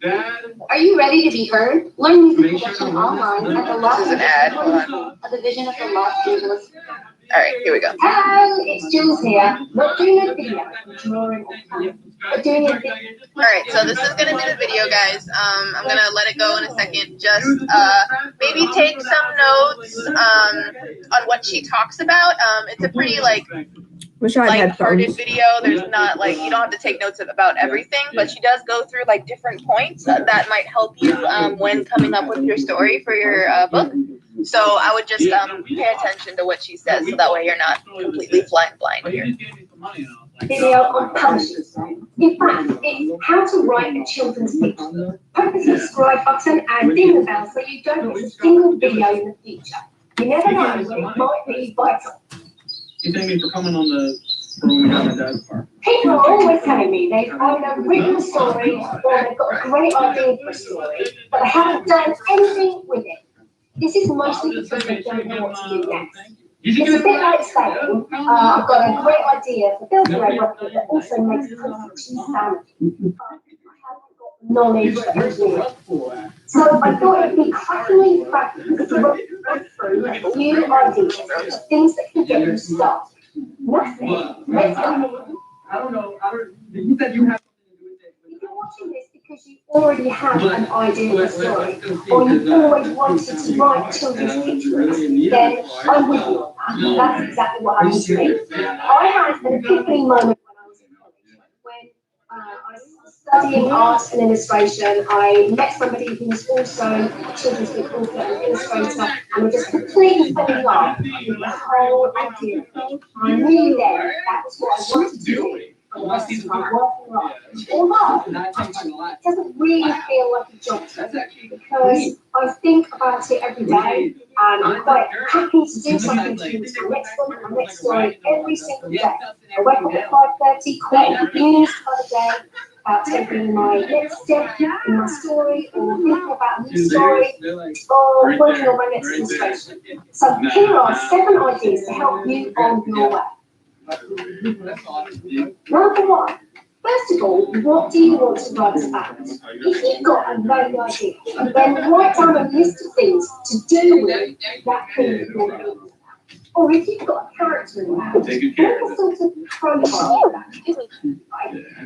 Dad. Are you ready to be heard? Learn music production online at the Los This is an ad. Hold on. a division of the Los Angeles. All right, here we go. Hello, it's Jules here. Not doing a video, drawing but doing a video. All right, so this is gonna be the video, guys. I'm gonna let it go in a second. Just maybe take some notes on what she talks about. It's a pretty Wish I had light-hearted headphones. video. There's not you don't have to take notes about everything, but she does go through different points that might help you when coming up with your story for your book. So I would just pay attention to what she says, so that way you're not completely flying blind here. Video on publishing. In fact, it's how to write a children's book. Click the subscribe button and ding the bell so you don't miss a single video in the future. You never know, it might be vital. You thank me for coming on the when we got my dad's car. People are always telling me they've either written a story or they've got a great idea for a story, but they haven't done anything with it. This is mostly because they don't know what to do next. It's a bit like saying, I've got a great idea for building a rocket that also makes pretty cheese sandwich. Knowledge for engineering. So I thought it'd be crackingly practical to run through new ideas, things that can get you started. Nothing. Let's go. I don't know. You said you have something to do with it. If you're watching this because you already have an idea for a story, or you've always wanted to write children's pictures, then I'm with you on that. That's exactly what happened to me. I had an epiphany moment when I was in college, when I was studying art and illustration. I met somebody who was also a children's book author and illustrator, and we just completely fell in love with the whole idea. I knew then that was what I wanted to do for the rest of my working life. Although it doesn't really feel like a job to me, because I think about it every day, and I'm quite happy to do something to use my next book and next story every single day. I wake up at 5:30, quite confused by the day, about taking my next step in my story, or thinking about a new story, or working on my next illustration. So here are 7 ideas to help you on your way. Number 1. First of all, what do you want to write about? If you've got a vague idea, then write down a list of things to do with that thing you're thinking about. Or if you've got a character in mind, make a sort of profile of that.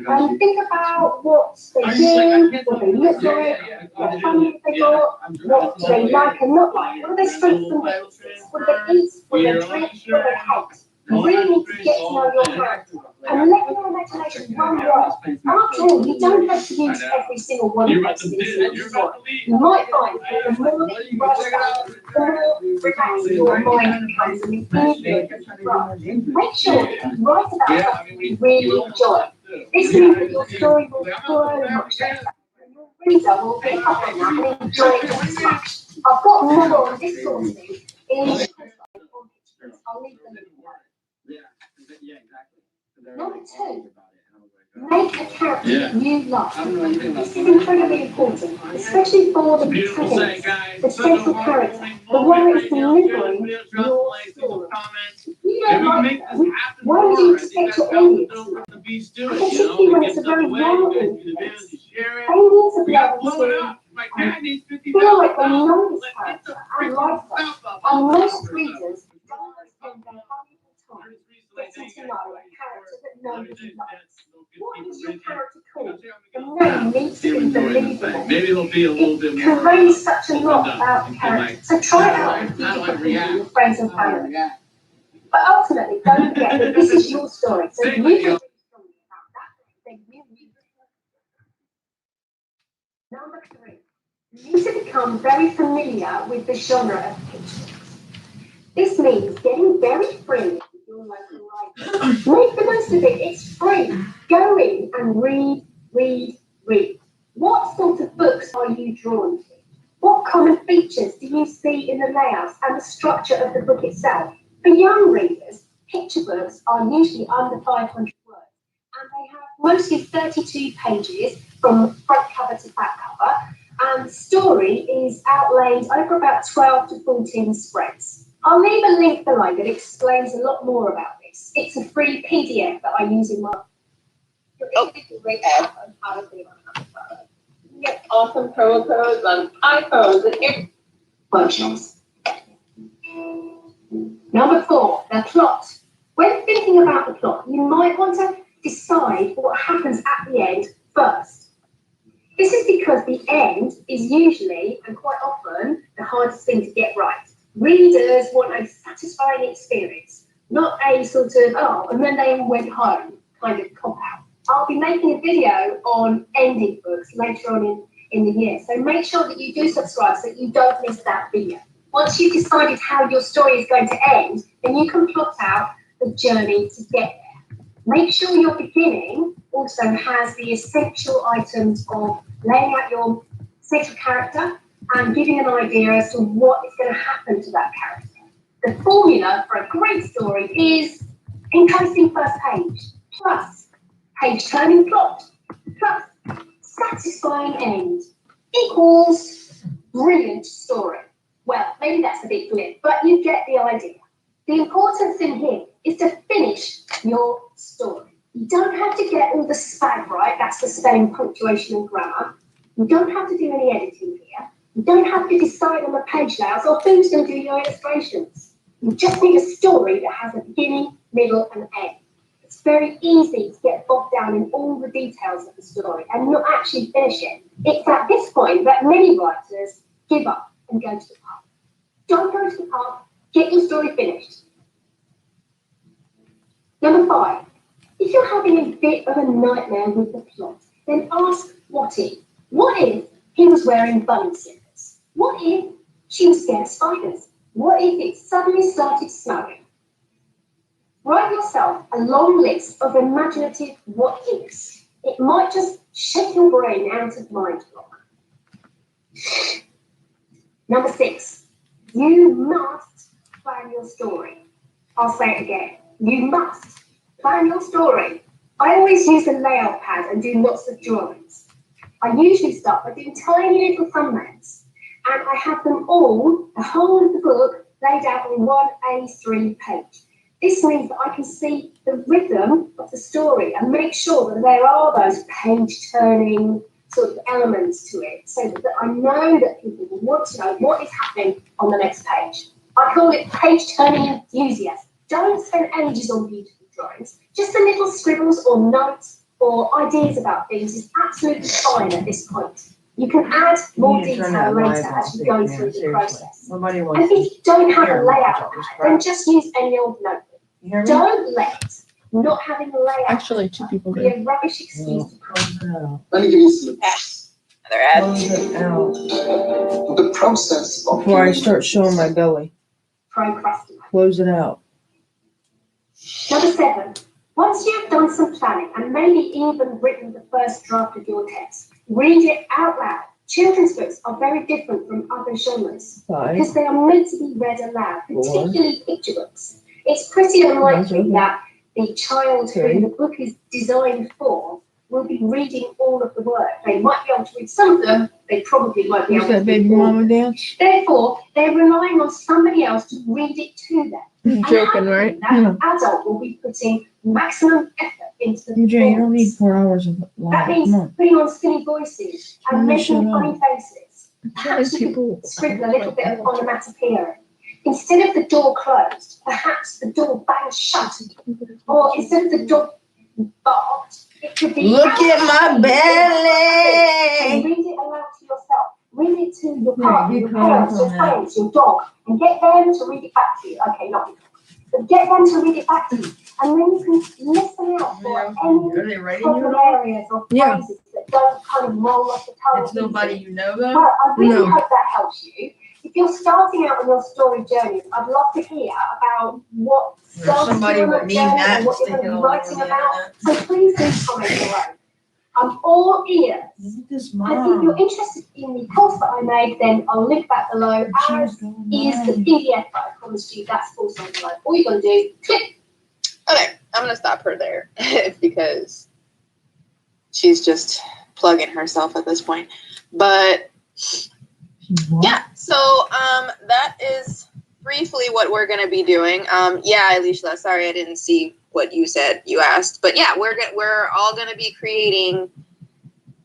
And think about what they do, what they look like, what families they got, what do they like and not like, what are their strengths and weaknesses, what do they eat, what do they drink, what do they hate. You really need to get to know your character and let your imagination run wild. After all, you don't have to use every single one of those things in your story. You might find that the more that you write about, the more relaxed your mind becomes and the easier it becomes to write. Make sure that you write about something you really enjoy. This means that your story will flow much better. Your reader will pick up on that and enjoy it just as much. I've got more on this sort of thing in the I'll leave them in. 2, make a character that you love. This is incredibly important, especially for the protagonist, the central character, the one that's delivering your story. If you don't like them, why would you expect your audience to like them? Particularly when it's a very young audience, they need to be able to feel like they know this character and like them. And most readers don't spend their valuable time getting to know a character that nobody likes. What is your character called? The name needs to be believable. Maybe it'll be a little bit It more. conveys such a lot about the character. So try it out with a few different people, your friends and family. But ultimately, don't forget that this is your story. So if you can do something about that, then you need to. Number 3, you need to become very familiar with the genre of picture. This means getting very free with your local library. Make the most of it, it's free. Go in and read, read, read. What sort of books are you drawn to? What common features do you see in the layouts and the structure of the book itself? For young readers, picture books are usually under 500 words, and they have mostly 32 pages from front cover to back cover, and the story is outlaid over about 12 to 14 spreads. I'll leave a link below that explains a lot more about this. It's a free PDF that I use in my Get awesome promo codes on iPhones and workshops. Number 4, the plot. When thinking about the plot, you might want to decide what happens at the end first. This is because the end is usually, and quite often, the hardest thing to get right. Readers want a satisfying experience, not a sort of, oh, and then they all went home kind of cop-out. I'll be making a video on ending books later on in the year, so make sure that you do subscribe so that you don't miss that video. Once you've decided how your story is going to end, then you can plot out the journey to get there. Make sure your beginning also has the essential items of laying out your central character and giving an idea as to what is going to happen to that character. The formula for a great story is enticing first page, plus page-turning plot, plus satisfying end, equals brilliant story. Well, maybe that's a bit glib, but you get the idea. The important thing here is to finish your story. You don't have to get all the spag right, that's the spelling, punctuation and grammar. You don't have to do any editing here. You don't have to decide on the page layouts or who's going to do your illustrations. You just need a story that has a beginning, middle and end. It's very easy to get bogged down in all the details of the story and not actually finish it. It's at this point that many writers give up and go to the pub. Don't go to the pub, get your story finished. Number 5, if you're having a bit of a nightmare with the plot, then ask what if. What if he was wearing bunny slippers? What if she was scared of spiders? What if it suddenly started snowing? Write yourself a long list of imaginative what ifs. It might just shake your brain out of mind block. Number 6, you must plan your story. I'll say it again. You must plan your story. I always use a layout pad and do lots of drawings. I usually start by doing tiny little thumbnails, and I have them all, the whole of the book, laid out on one A3 page. This means that I can see the rhythm of the story and make sure that there are those page-turning sort of elements to it, so that I know that people will want to know what is happening on the next page. I call it page-turning enthusiasm. Don't spend ages on beautiful drawings. Just the little scribbles or notes or ideas about things is absolutely fine at this point. You can add more detail later as you go through the process. And if you don't have a layout, then just use any old notebook. Don't let not having a layout Actually, 2 people be did. a rubbish excuse to close. Let me give you some Another ad. Close it out the process of before I start showing my belly. Procrastinate. Close it out. Number 7, once you have done some planning and maybe even written the first draft of your text, read it out loud. Children's books are very different from other genres 5. because they are meant to be read aloud, Four. particularly picture books. It's pretty unlikely that the child who the book is designed for will be reading all of the work. They might be able to read some of them, they probably won't be able to What's that read baby all of mama them. dance? Therefore, they're relying on somebody else to read it to them. You're joking, right? That adult will be putting maximum effort into the Eugene, you don't need performance. 4 hours of That live. means Come on. putting on silly voices and making funny faces. Perhaps you people could sprinkle a little bit of onomatopoeia. Instead of the door closed, perhaps the door bangs shut. Or instead of the door barked, it could be. Look at my And belly. read it aloud to yourself. Read it to your Yeah, partner, you your comment parents, your on that. friends, your dog, and get them to read it back to you. Okay, not you. But get them to read it back to you. And then you can listen out for Are they any writing problem you at all? areas or Yeah. phrases that don't kind of roll off the tongue. It's nobody you know Well, though? I really No. hope that helps you. If you're starting out on your story journey, I'd love to hear about what There's started somebody you on with that me journey that and what you're sticking going to be all over writing the about. internet. So please do comment below. I'm all ears. Look at this And if you're mom. interested in the course that I made, then I'll link that below, as is the PDF that I promised you. That's also below. All you're going to do, click. Okay, I'm gonna stop her there because she's just plugging herself at this point. But yeah, so that is briefly what we're gonna be doing. Yeah, Alicia, sorry I didn't see what you said. You asked, but yeah, we're all gonna be creating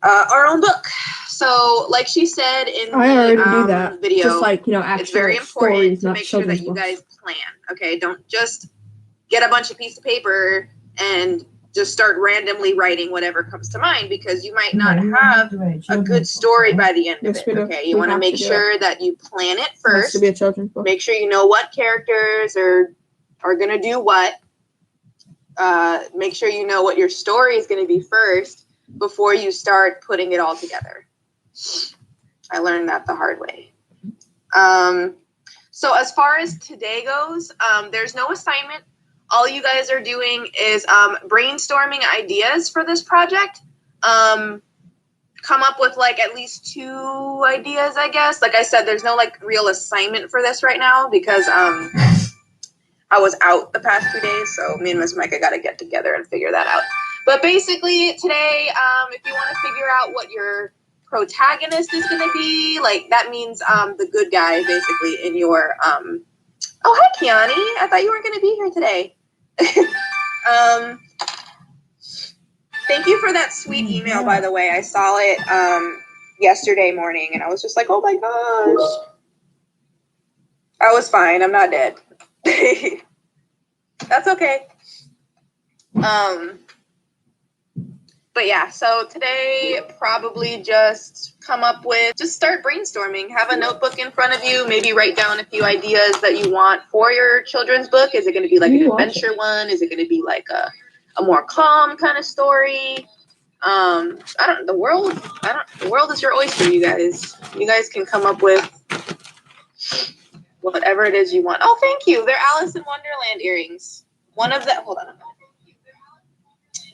our own book. So, like she said in the video, Just like, actual it's very important stories, to not make sure that children's you books. guys plan. Okay, don't just get a bunch of piece of paper and just start randomly writing whatever comes to mind, because you might not have a good story by the end of Yes, it. we do. Okay, you We want to have make to do sure that you plan it It has first. to be a children's book. Make sure you know what characters are gonna do what. Make sure you know what your story is gonna be first before you start putting it all together. I learned that the hard way. So as far as today goes, there's no assignment. All you guys are doing is brainstorming ideas for this project. Come up with like at least 2 ideas, I guess. Like I said, there's no like real assignment for this right now because I was out the past 2 days, so me and Miss Micah got to get together and figure that out. But basically today, if you want to figure out what your protagonist is going to be, like that means the good guy basically in your oh, hi Kiani, I thought you weren't going to be here today. Thank you for that sweet email, by the way. I saw it yesterday morning and I was just like, oh my gosh. I was fine, I'm not dead. That's okay. But yeah, so today probably just start brainstorming. Have a notebook in front of you. Maybe write down a few ideas that you want for your children's book. Is it going to be like an adventure one? Is it going to be like a more calm kind of story? The world is your oyster, you guys. You guys can come up with whatever it is you want. Oh, thank you. They're Alice in Wonderland earrings. One of them, hold on.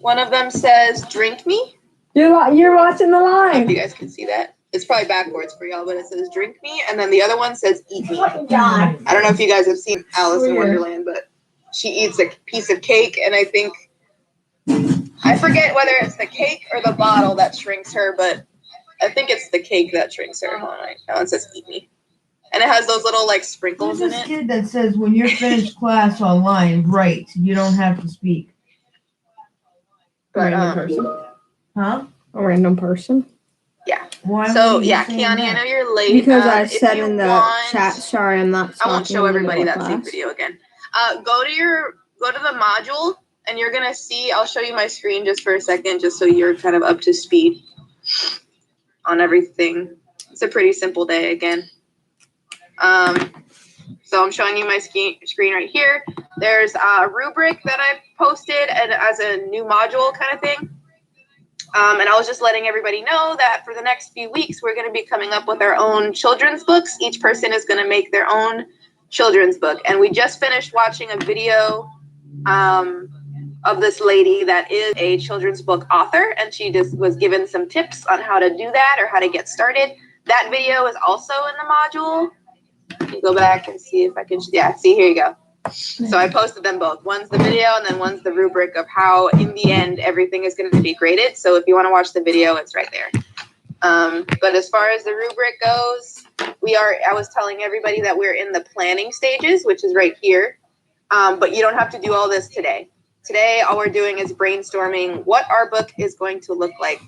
One of them says, drink me. You're watching the I hope live. you guys can see that. It's probably backwards for y'all, but it says drink me. And then the other one says eat me. I don't know if you guys have seen Alice in Wonderland, but she eats a piece of cake. And I forget whether it's the cake or the bottle that shrinks her, but I think it's the cake that shrinks her. Hold on, that one says eat me. And it has those little like sprinkles Who's in this it. kid that says when you're finished class online, write. You don't have to speak. But, Random person. Huh? A random person. Yeah. Why So would you yeah, say Kiani, that? I know you're late. Because I if said you in the want- chat, sorry, I'm not I won't talking show in the everybody middle that of same class. video again. Go to the module and you're gonna see. I'll show you my screen just for a second, just so you're kind of up to speed on everything. It's a pretty simple day again. So I'm showing you my screen right here. There's a rubric that I posted and as a new module kind of thing. And I was just letting everybody know that for the next few weeks, we're going to be coming up with our own children's books. Each person is going to make their own children's book. And we just finished watching a video of this lady that is a children's book author. And she just was given some tips on how to do that or how to get started. That video is also in the module. Let me go back and see if I can. Yeah, see, here you go. So I posted them both. One's the video and then one's the rubric of how in the end everything is going to be graded. So if you want to watch the video, it's right there. But as far as the rubric goes, I was telling everybody that we're in the planning stages, which is right here. But you don't have to do all this today. Today, all we're doing is brainstorming what our book is going to look like.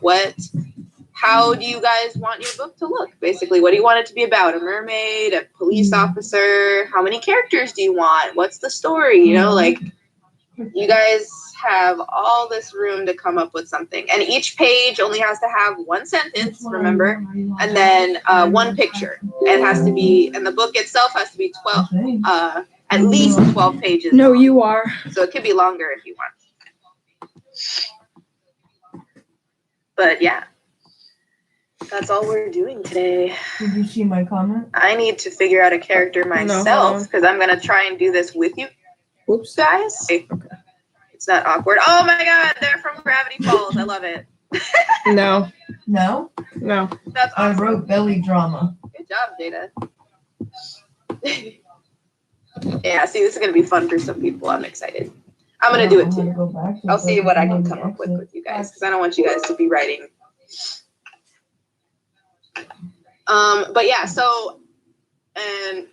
How do you guys want your book to look? Basically, what do you want it to be about? A mermaid, a police officer? How many characters do you want? What's the story? You know, like, you guys have all this room to come up with something. And each page only has to have one sentence, remember? And then one picture. It has to be, and the book itself has to be 12, at least 12 pages. No, long. you are. So it could be longer if you want. But yeah. That's all we're doing today. Did you see my comment? I need to figure out a character myself because I'm going to try and do this with you Whoops. guys. Okay. It's not awkward. Oh my God, they're from Gravity Falls. I love it. No. No? No. That's I awesome. wrote belly drama. Good job, Jada. Yeah, see, this is going to be fun for some people. I'm excited. I'm going to do it too. I'll see what I can come up with you guys because I don't want you guys to be writing. But yeah, so, and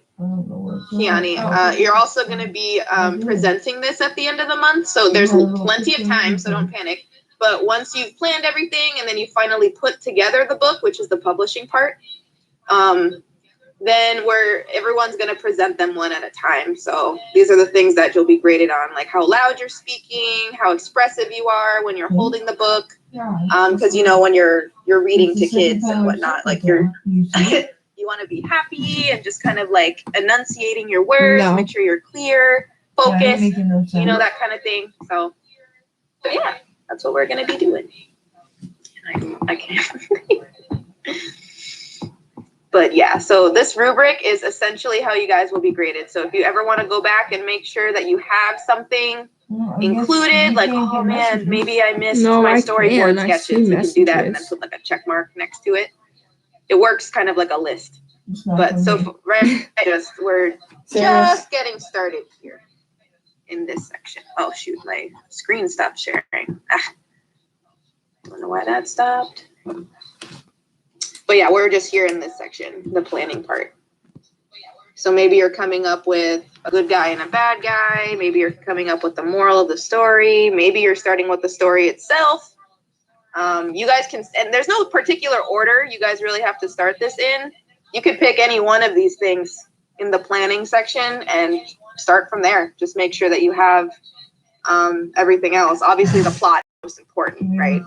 Kiani, you're also going to be presenting this at the end of the month. So there's plenty of time, so don't panic. But once you've planned everything and then you finally put together the book, which is the publishing part, then everyone's going to present them one at a time. So these are the things that you'll be graded on, like how loud you're speaking, how expressive you are when you're holding the book. Because you know when you're reading to kids and whatnot, like you want to be happy and just kind of like enunciating your words, make sure you're clear, focused, you know, that kind of thing. So, but yeah, that's what we're gonna be doing. I can't. But yeah, so this rubric is essentially how you guys will be graded. So if you ever want to go back and make sure that you have something included, like, oh man, maybe I missed my storyboard sketches. You can do that and then put like a check mark next to it. It works kind of like a list. But so we're just getting started here in this section. Oh shoot, my screen stopped sharing. Don't know why that stopped. But yeah, we're just here in this section, the planning part. So maybe you're coming up with a good guy and a bad guy. Maybe you're coming up with the moral of the story. Maybe you're starting with the story itself. You guys can, and there's no particular order you guys really have to start this in. You could pick any one of these things in the planning section and start from there. Just make sure that you have everything else. Obviously, the plot is most important, right?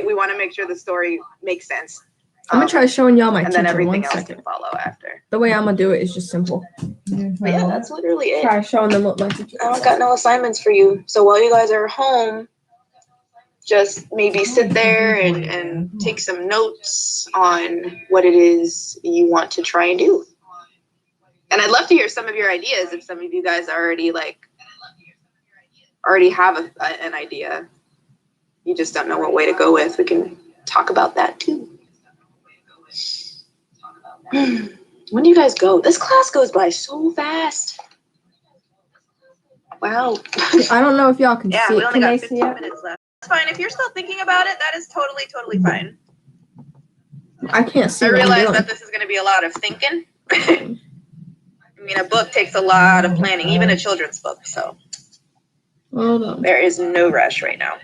We want to make sure the story makes sense. I'm gonna try showing y'all my and teacher. then everything One else second. can follow after. The way I'm gonna do it is just simple. But yeah, that's literally it. Try showing them what my teacher. I don't got no assignments for you. So while you guys are home, just maybe sit there and take some notes on what it is you want to try and do. And I'd love to hear some of your ideas if some of you guys already have an idea. You just don't know what way to go with. We can talk about that too. When do you guys go? This class goes by so fast. Wow. I don't know if y'all can Yeah, see we it. only Can got they 15 see it? minutes left. That's fine. If you're still thinking about it, that is totally fine. I can't see I what I'm realize doing. that this is going to be a lot of thinking. I mean, a book takes a lot of planning, even a children's book. So Hold on. there is no rush right now.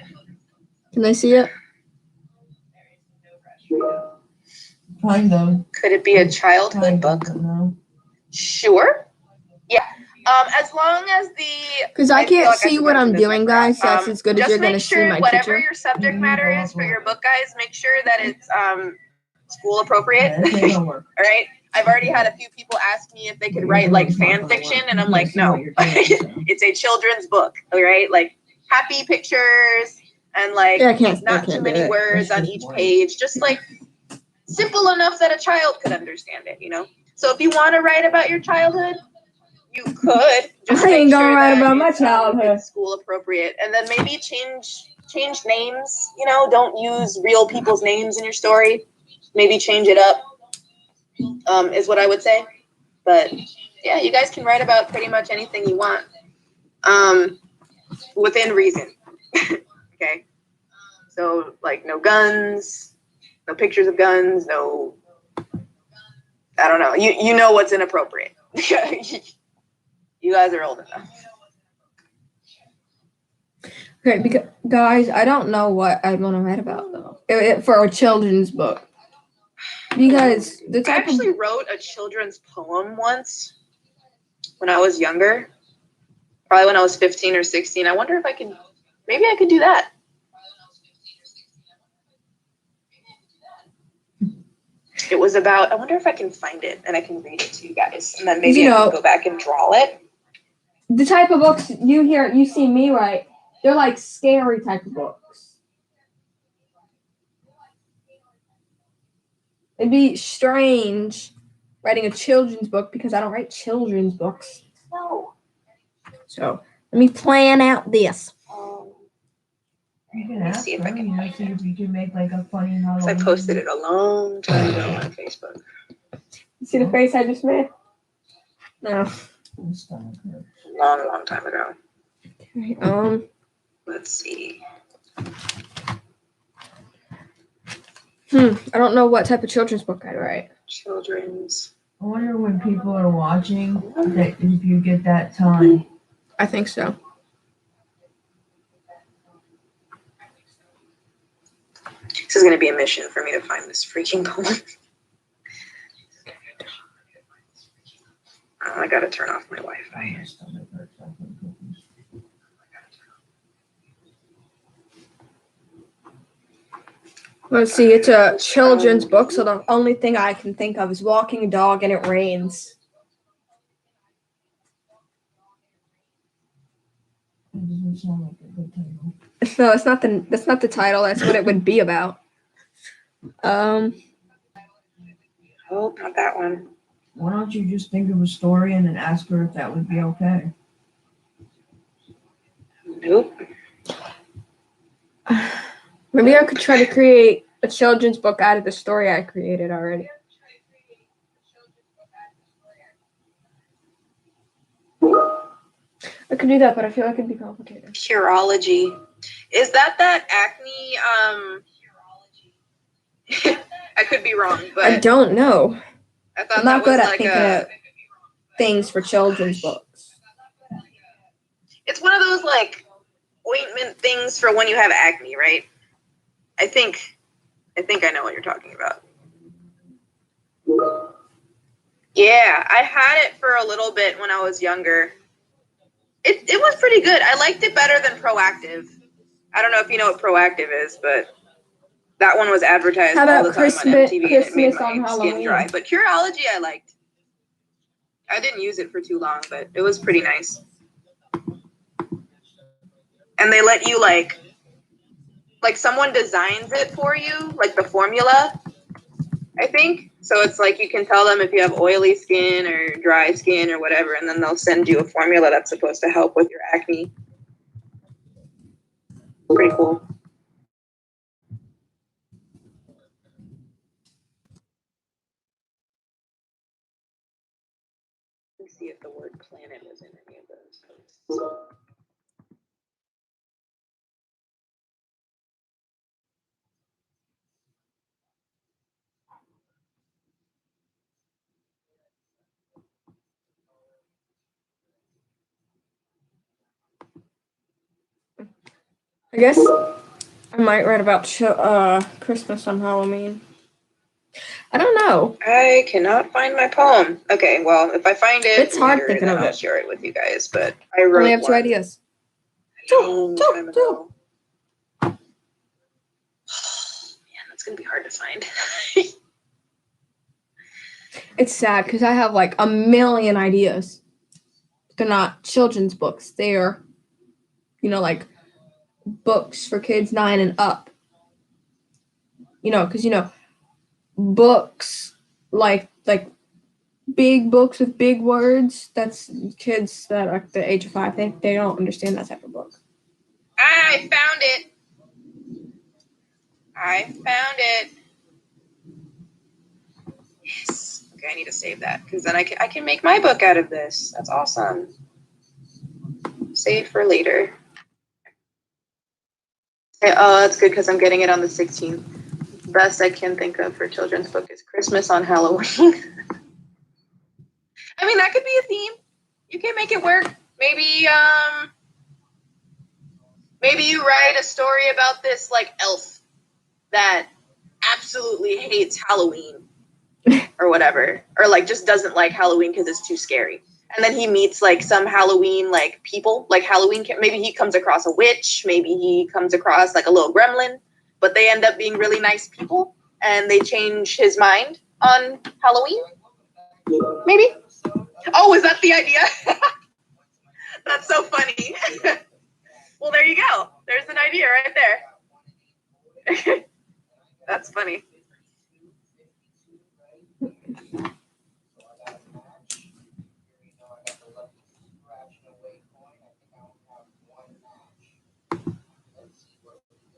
Can they see it? Kind of. Could it be a childhood book? No. Sure. Yeah. As long as the Because I feel can't like see should what mention I'm this, doing, I forgot. guys. That's as good as just you're gonna make see sure my whatever teacher. your subject matter is for your book, guys, make sure that it's school appropriate. All right. I've already had a few people ask me if they could write like fan fiction, and I'm like, no, it's a children's book. All right, like happy pictures and like not too many words on each page, just like simple enough that a child could understand it, you know. So if you want to write about your childhood, you could. Just I ain't make gonna sure write that about my it's, childhood. it's school appropriate, and then maybe change names. You know, don't use real people's names in your story. Maybe change it up. Is what I would say. But yeah, you guys can write about pretty much anything you want. Within reason. Okay. So like no guns, no pictures of guns, no. I don't know. You know what's inappropriate. You guys are old enough. Okay, because guys, I don't know what I want to write about though. For a children's book. Because the I type actually of wrote a children's poem once when I was younger. Probably when I was 15 or 16. I wonder if maybe I could do that. It was about, I wonder if I can find it and I can read it to you guys. And then maybe I can go back and draw it. the type of books you see me write, they're like scary type of books. It'd be strange writing a children's book because I don't write children's books. No. So let me plan out this. You can Let me ask see if her, I can you know, find see it. if you can make like a funny Halloween. I posted it a long time ago on Facebook. You see the face I just made? No. Long time ago. Okay, Let's see. I don't know what type of children's book I'd write. Children's. I wonder when people are watching that if you get that time. I think so. This is going to be a mission for me to find this freaking poem. Oh, I got to turn off my Wi-Fi. Let's see, it's a children's book, so the only thing I can think of is walking a dog and it rains. It doesn't sound like a good title. No, that's not the title, that's what it would be about. Oh, not that one. Why don't you just think of a story and then ask her if that would be okay? Nope. Maybe I could try to create a children's book out of the story I created already. I could do that, but I feel like it'd be complicated. Purology. Is that acne? I could be wrong, but I don't know. I thought I'm not that was good at like thinking of things for children's books. It's one of those like ointment things for when you have acne, right? I think I know what you're talking about. Yeah, I had it for a little bit when I was younger. It was pretty good. I liked it better than Proactive. I don't know if you know what Proactive is, but that one was advertised How all about the time on Christmas- MTV and it made Christmas on my skin Halloween? dry. But Curology I liked. I didn't use it for too long, but it was pretty nice. And they let you like someone designs it for you, like the formula, I think. So it's like you can tell them if you have oily skin or dry skin or whatever, and then they'll send you a formula that's supposed to help with your acne. Pretty cool. Let's see if the word planet was in any of those posts. I guess I might write about Christmas on Halloween. I don't know. I cannot find my poem. Okay, well, if I find it, It's hard later, thinking then of I'll it. share it with you guys. But I wrote Only have 2 one ideas. a long time ago. Man, that's gonna be hard to find. It's sad because I have like a million ideas. They're not children's books. They're, like books for kids 9 and up. Because books like big books with big words. That's kids that are the age of 5. They don't understand that type of book. I found it. Yes. Okay, I need to save that because then I can make my book out of this. That's awesome. Save for later. Okay, oh, that's good because I'm getting it on the 16th. Best I can think of for children's book is Christmas on Halloween. I mean, that could be a theme. You can make it work. Maybe maybe you write a story about this like elf that absolutely hates Halloween or whatever, or like just doesn't like Halloween because it's too scary. And then he meets like some Halloween like people, like Halloween. Maybe he comes across a witch. Maybe he comes across like a little gremlin, but they end up being really nice people, and they change his mind on Halloween. Maybe. Oh, is that the idea? That's so funny. Well, there you go. There's an idea right there. That's funny.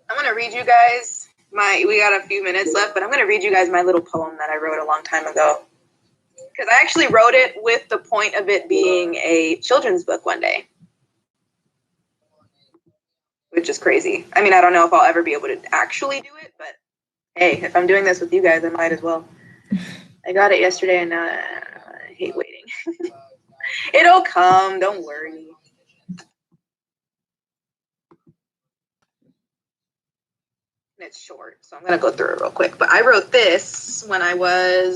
I'm going to read you guys we got a few minutes left, but I'm going to read you guys my little poem that I wrote a long time ago. Because I actually wrote it with the point of it being a children's book one day. Which is crazy. I mean, I don't know if I'll ever be able to actually do it, but hey, if I'm doing this with you guys, I might as well. I got it yesterday, and now I hate waiting. It'll come, don't worry. It's short, so I'm going to go through it real quick. But I wrote this when I wrote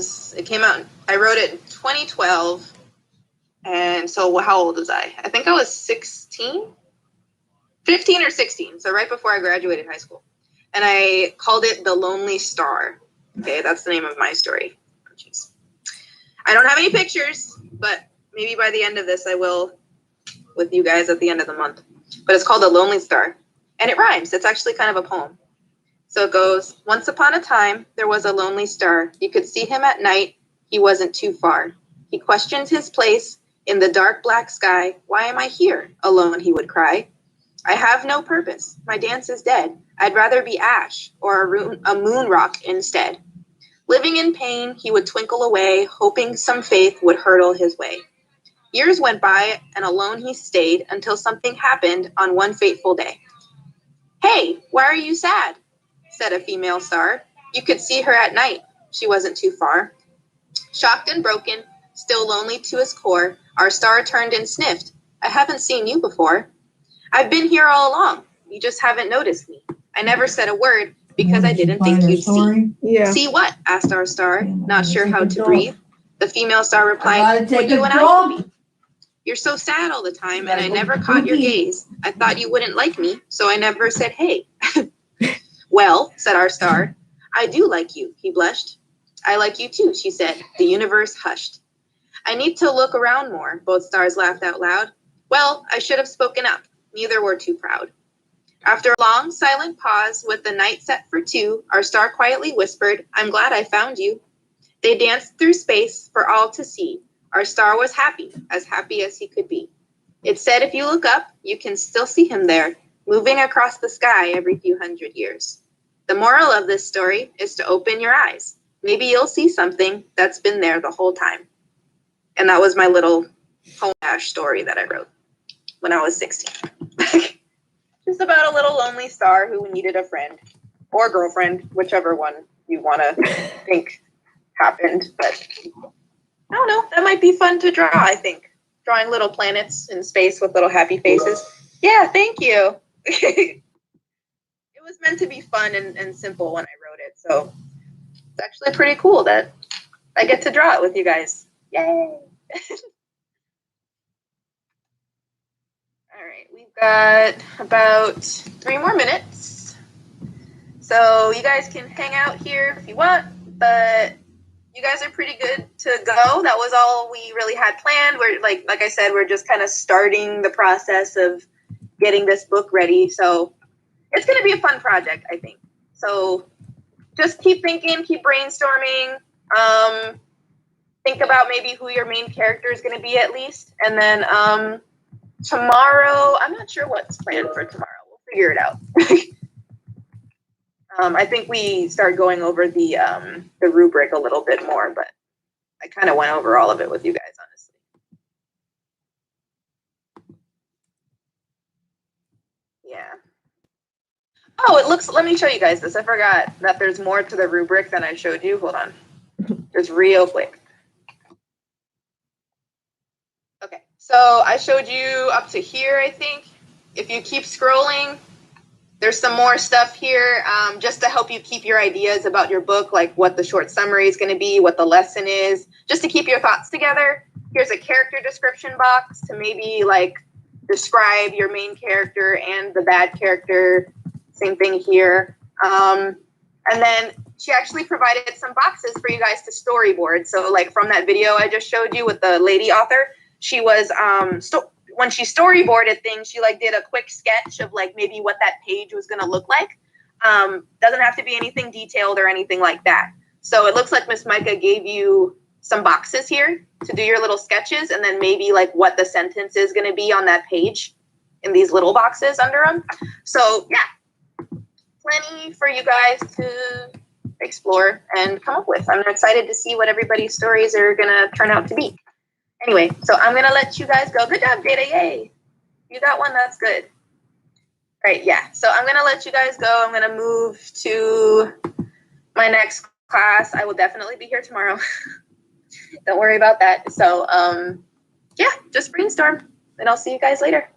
it in 2012. And so how old was I? I think I was 16, 15 or 16. So right before I graduated high school. And I called it The Lonely Star. Okay, that's the name of my story. Oh, jeez. I don't have any pictures, but maybe by the end of this I will with you guys at the end of the month. But it's called The Lonely Star. And it rhymes. It's actually kind of a poem. So it goes, once upon a time, there was a lonely star. You could see him at night. He wasn't too far. He questioned his place in the dark black sky. Why am I here? Alone, he would cry. I have no purpose. My dance is dead. I'd rather be ash or a moon rock instead. Living in pain, he would twinkle away, hoping some faith would hurdle his way. Years went by, and alone he stayed until something happened on one fateful day. Hey, why are you sad? Said a female star. You could see her at night. She wasn't too far. Shocked and broken, still lonely to his core, our star turned and sniffed. I haven't seen you before. I've been here all along. You just haven't noticed me. I never said a word because I didn't think you'd see. Yeah. See what? Asked our star, not sure how to breathe. The female star replied, Take you a and I. You're so sad all the time, and I never caught your gaze. I thought you wouldn't like me, so I never said hey. Well, said our star, I do like you, he blushed. I like you too, she said. The universe hushed. I need to look around more, both stars laughed out loud. Well, I should have spoken up. Neither were too proud. After a long, silent pause, with the night set for two, our star quietly whispered, I'm glad I found you. They danced through space for all to see. Our star was happy as he could be. It said if you look up, you can still see him there, moving across the sky every few hundred years. The moral of this story is to open your eyes. Maybe you'll see something that's been there the whole time. And that was my little poem story that I wrote when I was 16. Just about a little lonely star who needed a friend or girlfriend, whichever one you want to think happened. But I don't know. That might be fun to draw, I think. Drawing little planets in space with little happy faces. Yeah, thank you. It was meant to be fun and simple when I wrote it. So it's actually pretty cool that I get to draw it with you guys. Yay! All right, we've got about 3 more minutes. So you guys can hang out here if you want, but you guys are pretty good to go. That was all we really had planned. We're like I said, we're just kind of starting the process of getting this book ready. So it's going to be a fun project, I think. So just keep thinking, keep brainstorming. Think about maybe who your main character is going to be at least. And then tomorrow, I'm not sure what's planned for tomorrow. We'll figure it out. I think we start going over the rubric a little bit more, but I kind of went over all of it with you guys, honestly. Yeah. Oh, it looks, let me show you guys this. I forgot that there's more to the rubric than I showed you. Hold on. Just real quick. Okay, so I showed you up to here, I think. If you keep scrolling, there's some more stuff here just to help you keep your ideas about your book, like what the short summary is going to be, what the lesson is, just to keep your thoughts together. Here's a character description box to maybe like describe your main character and the bad character. Same thing here. And then she actually provided some boxes for you guys to storyboard. So like from that video I just showed you with the lady author, she was when she storyboarded things, she like did a quick sketch of like maybe what that page was going to look like. Doesn't have to be anything detailed or anything like that. So it looks like Miss Micah gave you some boxes here to do your little sketches, and then maybe like what the sentence is going to be on that page in these little boxes under them. So yeah, plenty for you guys to explore and come up with. I'm excited to see what everybody's stories are going to turn out to be. Anyway, so I'm going to let you guys go. Good job, Jada. Yay. You got one. That's good. All right. Yeah. So I'm going to let you guys go. I'm going to move to my next class. I will definitely be here tomorrow. Don't worry about that. So, yeah, just brainstorm, and I'll see you guys later.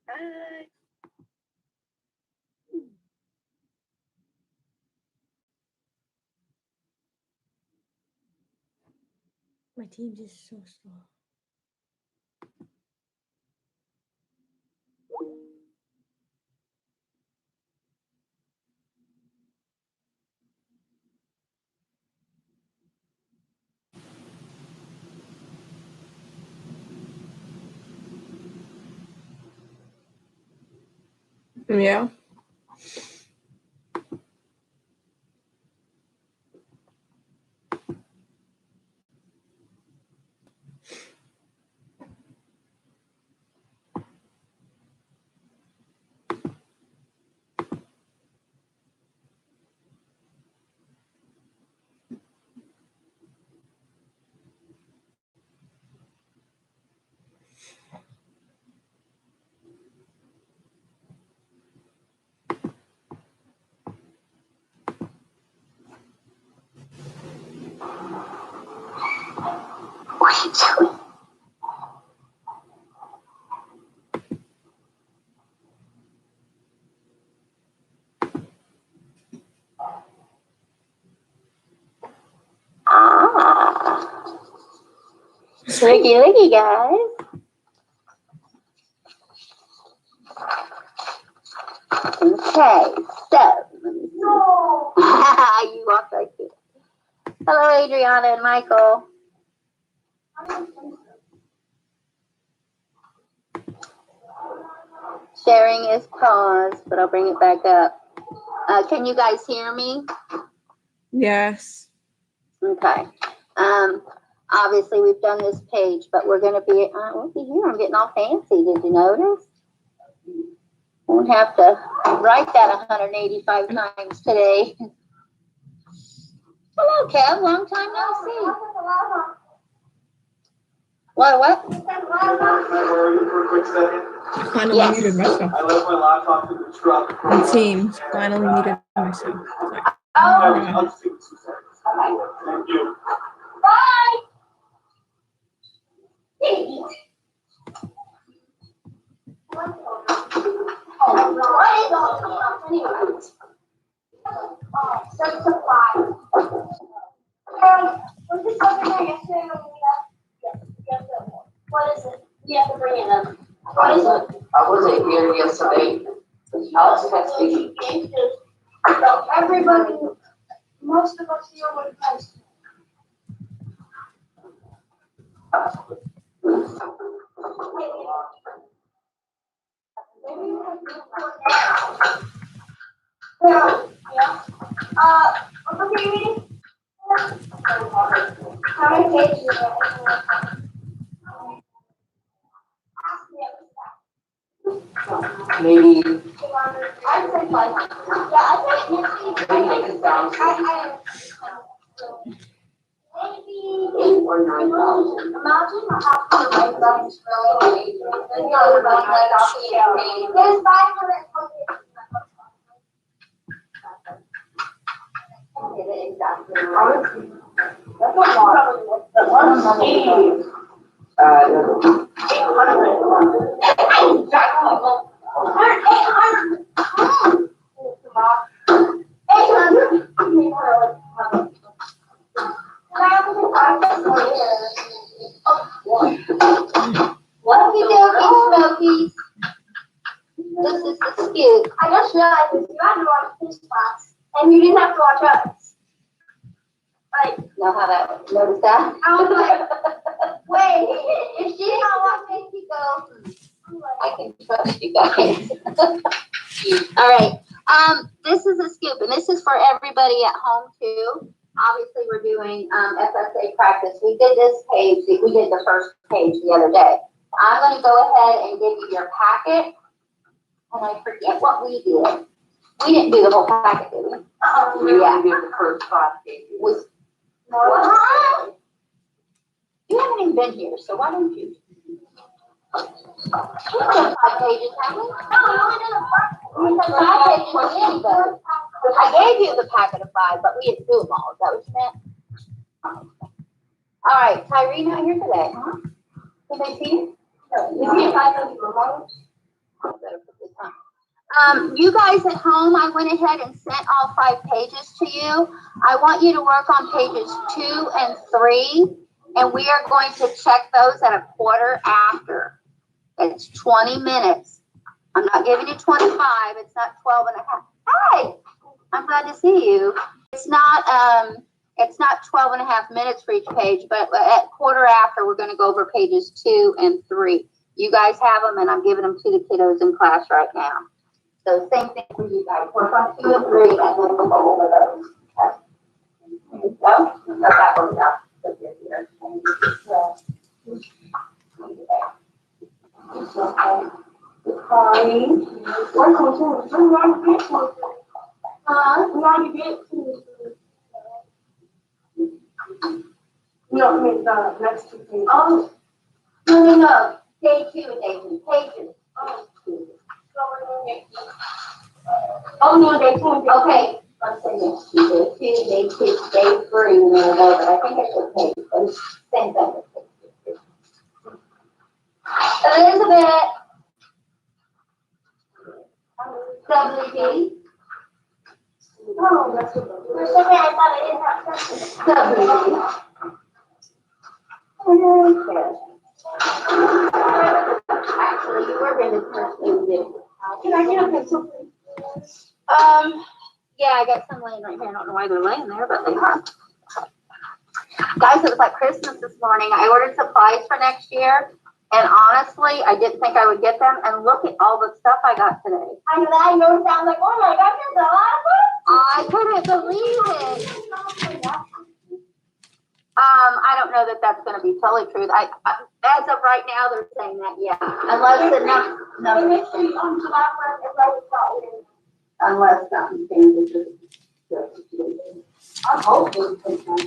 Bye. My team's just so slow. Yeah. What are you doing? Ah. Looky, looky, guys. Okay, so. No. You walk right through. Hello, Adriana and Michael. Sharing is paused, but I'll bring it back up. Can you guys hear me? Yes. Okay. Obviously we've done this page, but we're going to be, looky here, I'm getting all fancy. Did you notice? Won't have to write that 185 times today. Hello, Kev. Long time no see. What? For a quick second. Finally Yes. muted myself. I left my laptop in the truck. The teams finally muted myself. Like, I'll just take 2 seconds. Thank you. Bye. What is it? You have to bring it up. What is it? I wasn't here yesterday. Alex texted me. So everybody, most of us here would post. Yeah. What are you reading? How many pages is it? Maybe I'd say 500. Yeah, I think take it down. maybe Imagine having to write that really. There's 500. Exactly. That's a lot. That's 800. What we doing, Smokies? This is the scoop. I just realized this. You had to watch this class, and you didn't have to watch us. Like, know how that? Notice that? I was like, wait, if she not watching, she goes. I can trust you guys. All right. This is a scoop, and this is for everybody at home too. Obviously, we're doing FSA practice. We did this page. We did the first page the other day. I'm going to go ahead and give you your packet, and I forget what we did. We didn't do the whole packet, did we? You only did the first 5 pages. What? You haven't even been here, so why don't you? We've done 5 pages, haven't we? No, we only did the first. We've done 5 pages with anybody. I gave you the packet of 5, but we didn't do them all. Is that what you meant? All right, Tyree not here today, huh? Did they see you? You guys at home, I went ahead and sent all 5 pages to you. I want you to work on pages 2 and 3, and we are going to check those at a quarter after. It's 20 minutes. I'm not giving you 25. It's not 12 and a half. Hi, I'm glad to see you. It's not 12 and a half minutes for each page, but at quarter after, we're going to go over pages 2 and 3. You guys have them, and I'm giving them to the kiddos in class right now. So same thing for you guys. Work on 2 and 3, and then we'll go over those. Okay. So, let that work out. We don't make the next 2 pages. Oh, no. Day 2 and day 3 pages. Oh, no, they told you. Okay. Let's say next day 2, day 3, and then we'll go over. I think I should page, but it's same thing. Elizabeth. WD. Oh, that's what. For some reason, I thought I didn't have WD. Actually, you were in the first thing. Can I get a pencil, please? Yeah, I got some laying right here. I don't know why they're laying there, but they are. Guys, it was like Christmas this morning. I ordered supplies for next year, and honestly, I didn't think I would get them. And look at all the stuff I got today. I know that. You always sound like, oh my gosh, there's a lot of I couldn't believe it. I don't know that that's going to be totally true. I as of right now, they're saying that, yeah. Unless the unless something changes. I'm hoping it's not.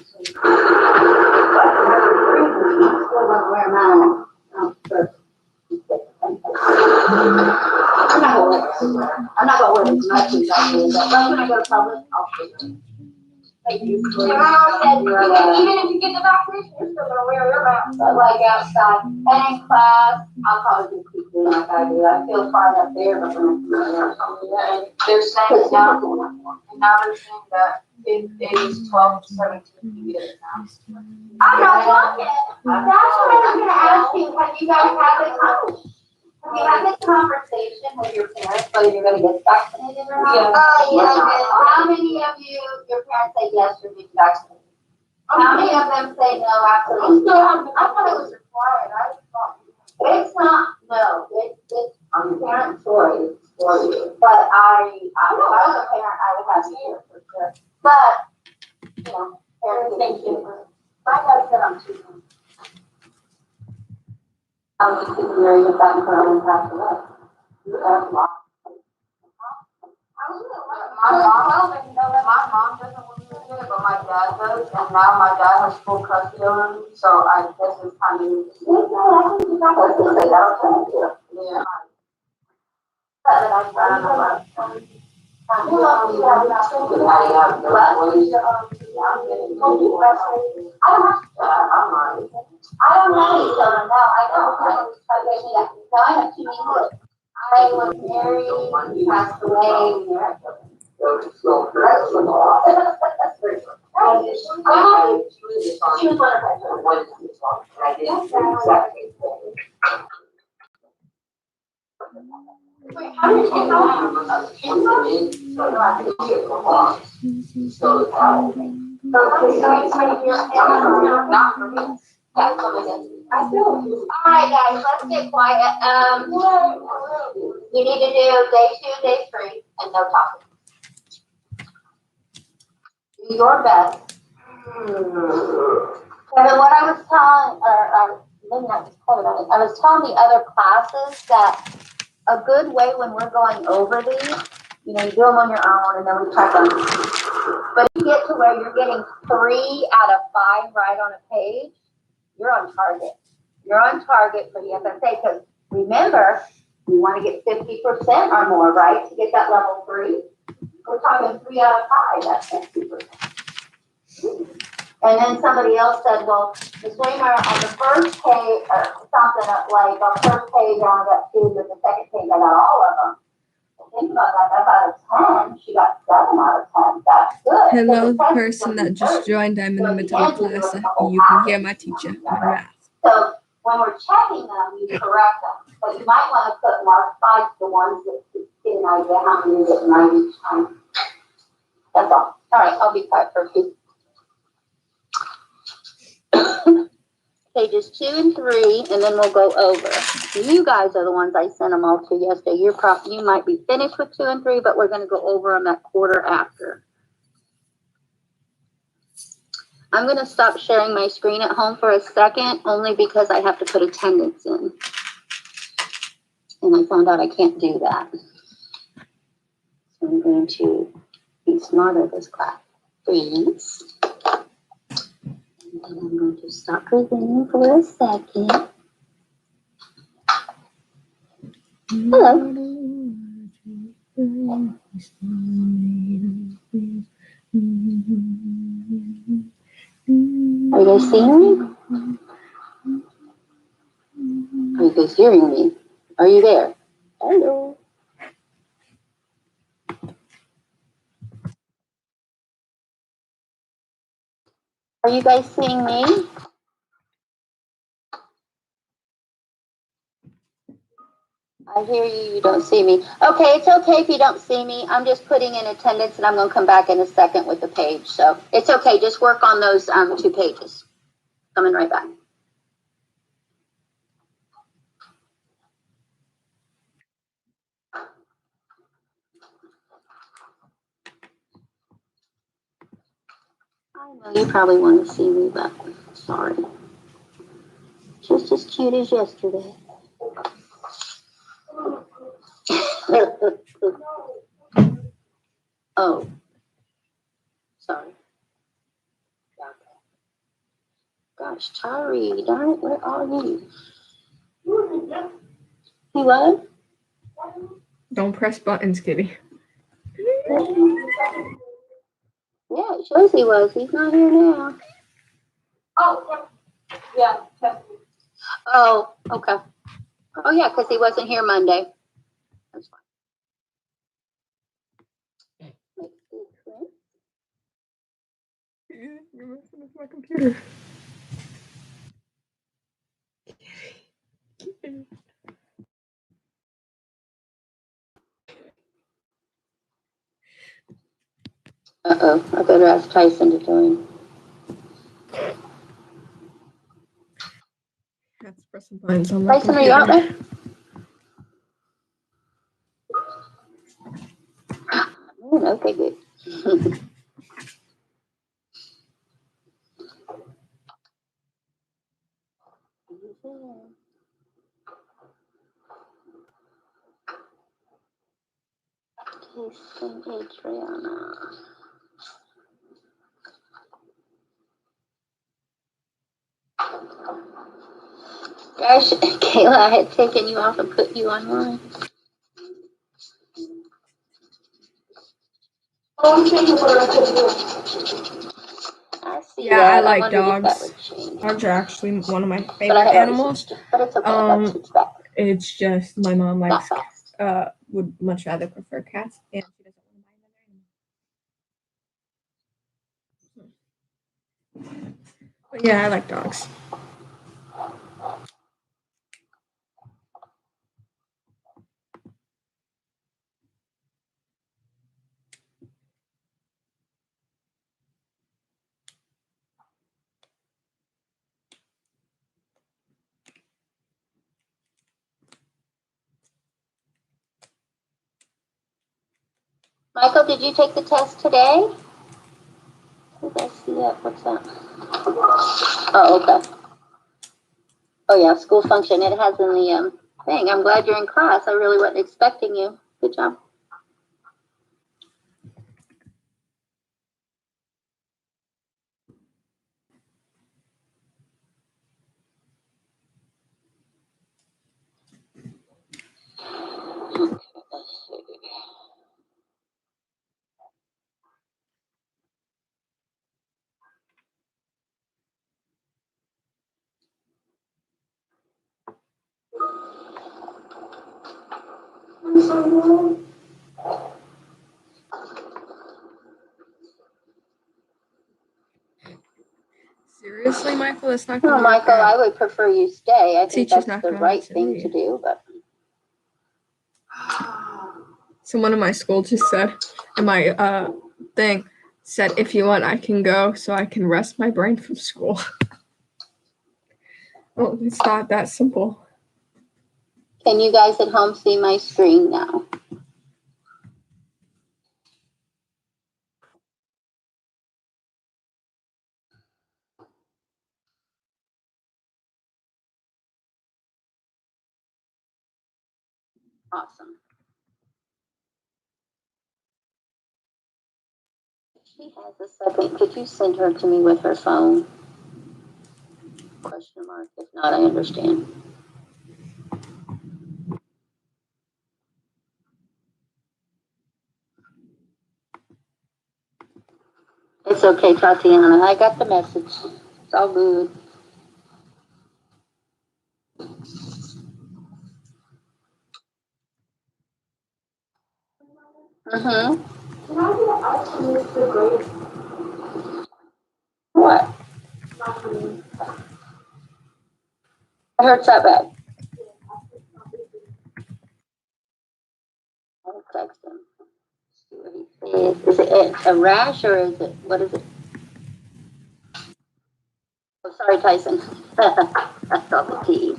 Where am I? I'm not going to wear as much as I do, but when I go to public, I'll figure it. Thank you. Your mom said, even if you get the vaccination, you're still gonna wear your mask. But like outside and in class, I'll probably just keep doing like I do. I feel fine up there, but when They're saying now, and now they're saying that ages 12 to 17 can get it now. I'm not talking. That's what I was gonna ask you. Have you guys had this conversation? Have you had this conversation with your parents whether you're gonna get vaccinated or not? Yeah. How many of you, your parents say yes, you're getting vaccinated? How many of them say no, absolutely? I thought it was required. It's not, no, it's on the parent choice for you. But if I was a parent, I would have to do it for sure. But, you know, parents think different. My dad said I'm too young. I was just getting married with that girl and passed away. That's a lot. My mom doesn't want me to get it, but my dad does, and now my dad has full custody over me, so I guess it's kind of. Yeah. I don't know each other now. I was married, he passed away. She was one of my I did exactly. Wait, how did you not for me. Alright guys, let's get quiet. You need to do day 2, day 3, and no talking. Do your best. Kevin, what I was telling, maybe not just Kevin, I was telling the other classes that a good way when we're going over these, you know, you do them on your own and then we check them. But if you get to where you're getting 3 out of 5 right on a page, you're on target. You're on target for the FSA because remember, you want to get 50% or more, right, to get that level 3. We're talking 3 out of 5, that's 50%. And then somebody else said, well, Ms. Raymer, on the first page, or something like, on the first page I only got 2, but the second page I got all of them. Well, think about that, that's out of 10. She got 7 out of 10. That's good. Hello, the person that just joined. I'm in the middle of class. You can hear my teacher. Math. So when we're checking them, you correct them. But you might want to put mark 5 to the ones that get an idea how many you get right each time. That's all. All right, I'll be quiet for a few. Pages 2 and 3, and then we'll go over. You guys are the ones I sent them all to yesterday. You might be finished with 2 and 3, but we're going to go over them that quarter after. I'm going to stop sharing my screen at home for a second, only because I have to put attendance in. And I found out I can't do that. So I'm going to be smarter this class. Please. And I'm going to stop presenting for a second. Hello. Are you guys seeing me? Are you guys hearing me? Are you there? Hello. Are you guys seeing me? I hear you, you don't see me. Okay, it's okay if you don't see me. I'm just putting in attendance and I'm going to come back in a second with the page. So it's okay, just work on those 2 pages. Coming right back. I know you probably want to see me, but sorry. Just as cute as yesterday. Oh, sorry. Gosh, Tari, darn it, where are you? He what? Don't press buttons, kitty. Yeah, it shows he was. He's not here now. Oh, yeah. Oh, okay. Oh, yeah, because he wasn't here Monday. That's fine. You're messing with my computer. Uh-oh, I better ask Tyson to join. That's pressing buttons on my Tyson, are you out there? Okay, good. Tyson Adriana. Gosh, Kayla, I had taken you off and put you on mine. I see Yeah, that. I like wondered if that dogs. would change. Dogs are actually one of my But I favorite had already animals. switched it. But it's okay. I got switched back. It's just my mom Not likes fast. would much rather prefer cats, and she doesn't want to buy another animal. But yeah, I like dogs. Michael, did you take the test today? Did I see that? What's that? Oh, okay. Oh yeah, school function. It has in the thing. I'm glad you're in class. I really wasn't expecting you. Good job. Seriously, Michael, it's not No, gonna work Michael, I out. would prefer you stay. I think Teacher's that's not the gonna right let you thing leave. to do. But Someone in my school just said, in my thing, said, if you want, I can go so I can rest my brain from school. Well, it's not that simple. can you guys at home see my screen now? Awesome. She has a second. Could you send her to me with her phone? Question mark. If not, I understand. It's okay, Tatiana. I got the message. It's all good. Mm-hmm. What? It hurts that bad. I'll text him. See what he says. Is it a rash or is it, what is it? Oh, sorry, Tyson. That's all the tea.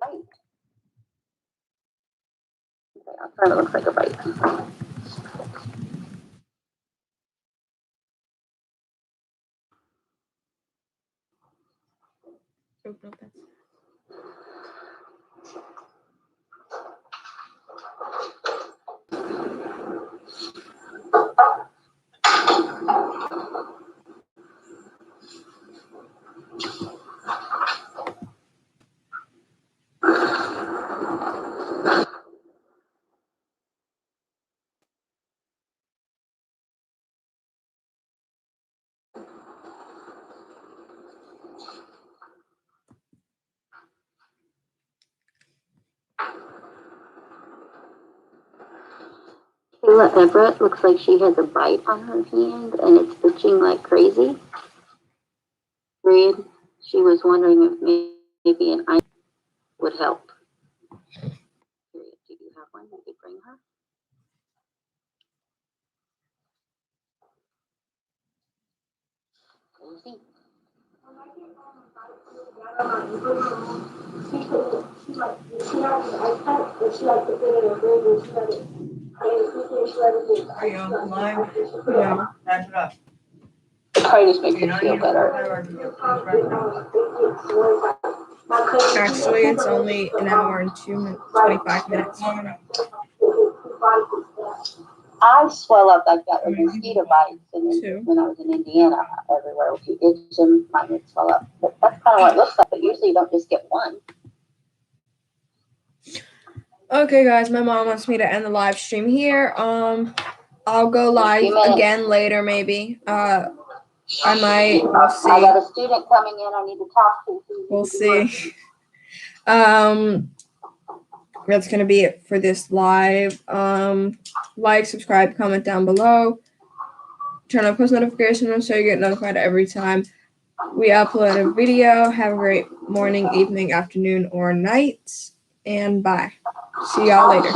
Right. Okay, I'll try. It looks like a bite. Oh, no, that's Kayla Everett looks like she has a bite on her hand and it's itching like crazy. Reed, she was wondering if maybe an ice would help. Do you have one? You could bring her. Easy. Are you on the line? no. Wrap it up. Probably just makes You it don't feel need to better. wrap it up. Actually, it's only an hour and 25 minutes. Long enough. I swell up like that with mosquito bites, and Two. when I was in Indiana, everywhere would be itching, my would swell up. But that's kind of what it looks like. But usually, you don't just get one. Okay, guys, my mom wants me to end the live stream here. I'll go live again later, maybe. I might. We'll see. I got a student coming in. I need to talk to. We'll see. That's gonna be it for this live. Like, subscribe, comment down below. Turn on post notifications so you get notified every time we upload a video. Have a great morning, evening, afternoon, or night. And bye. See y'all later.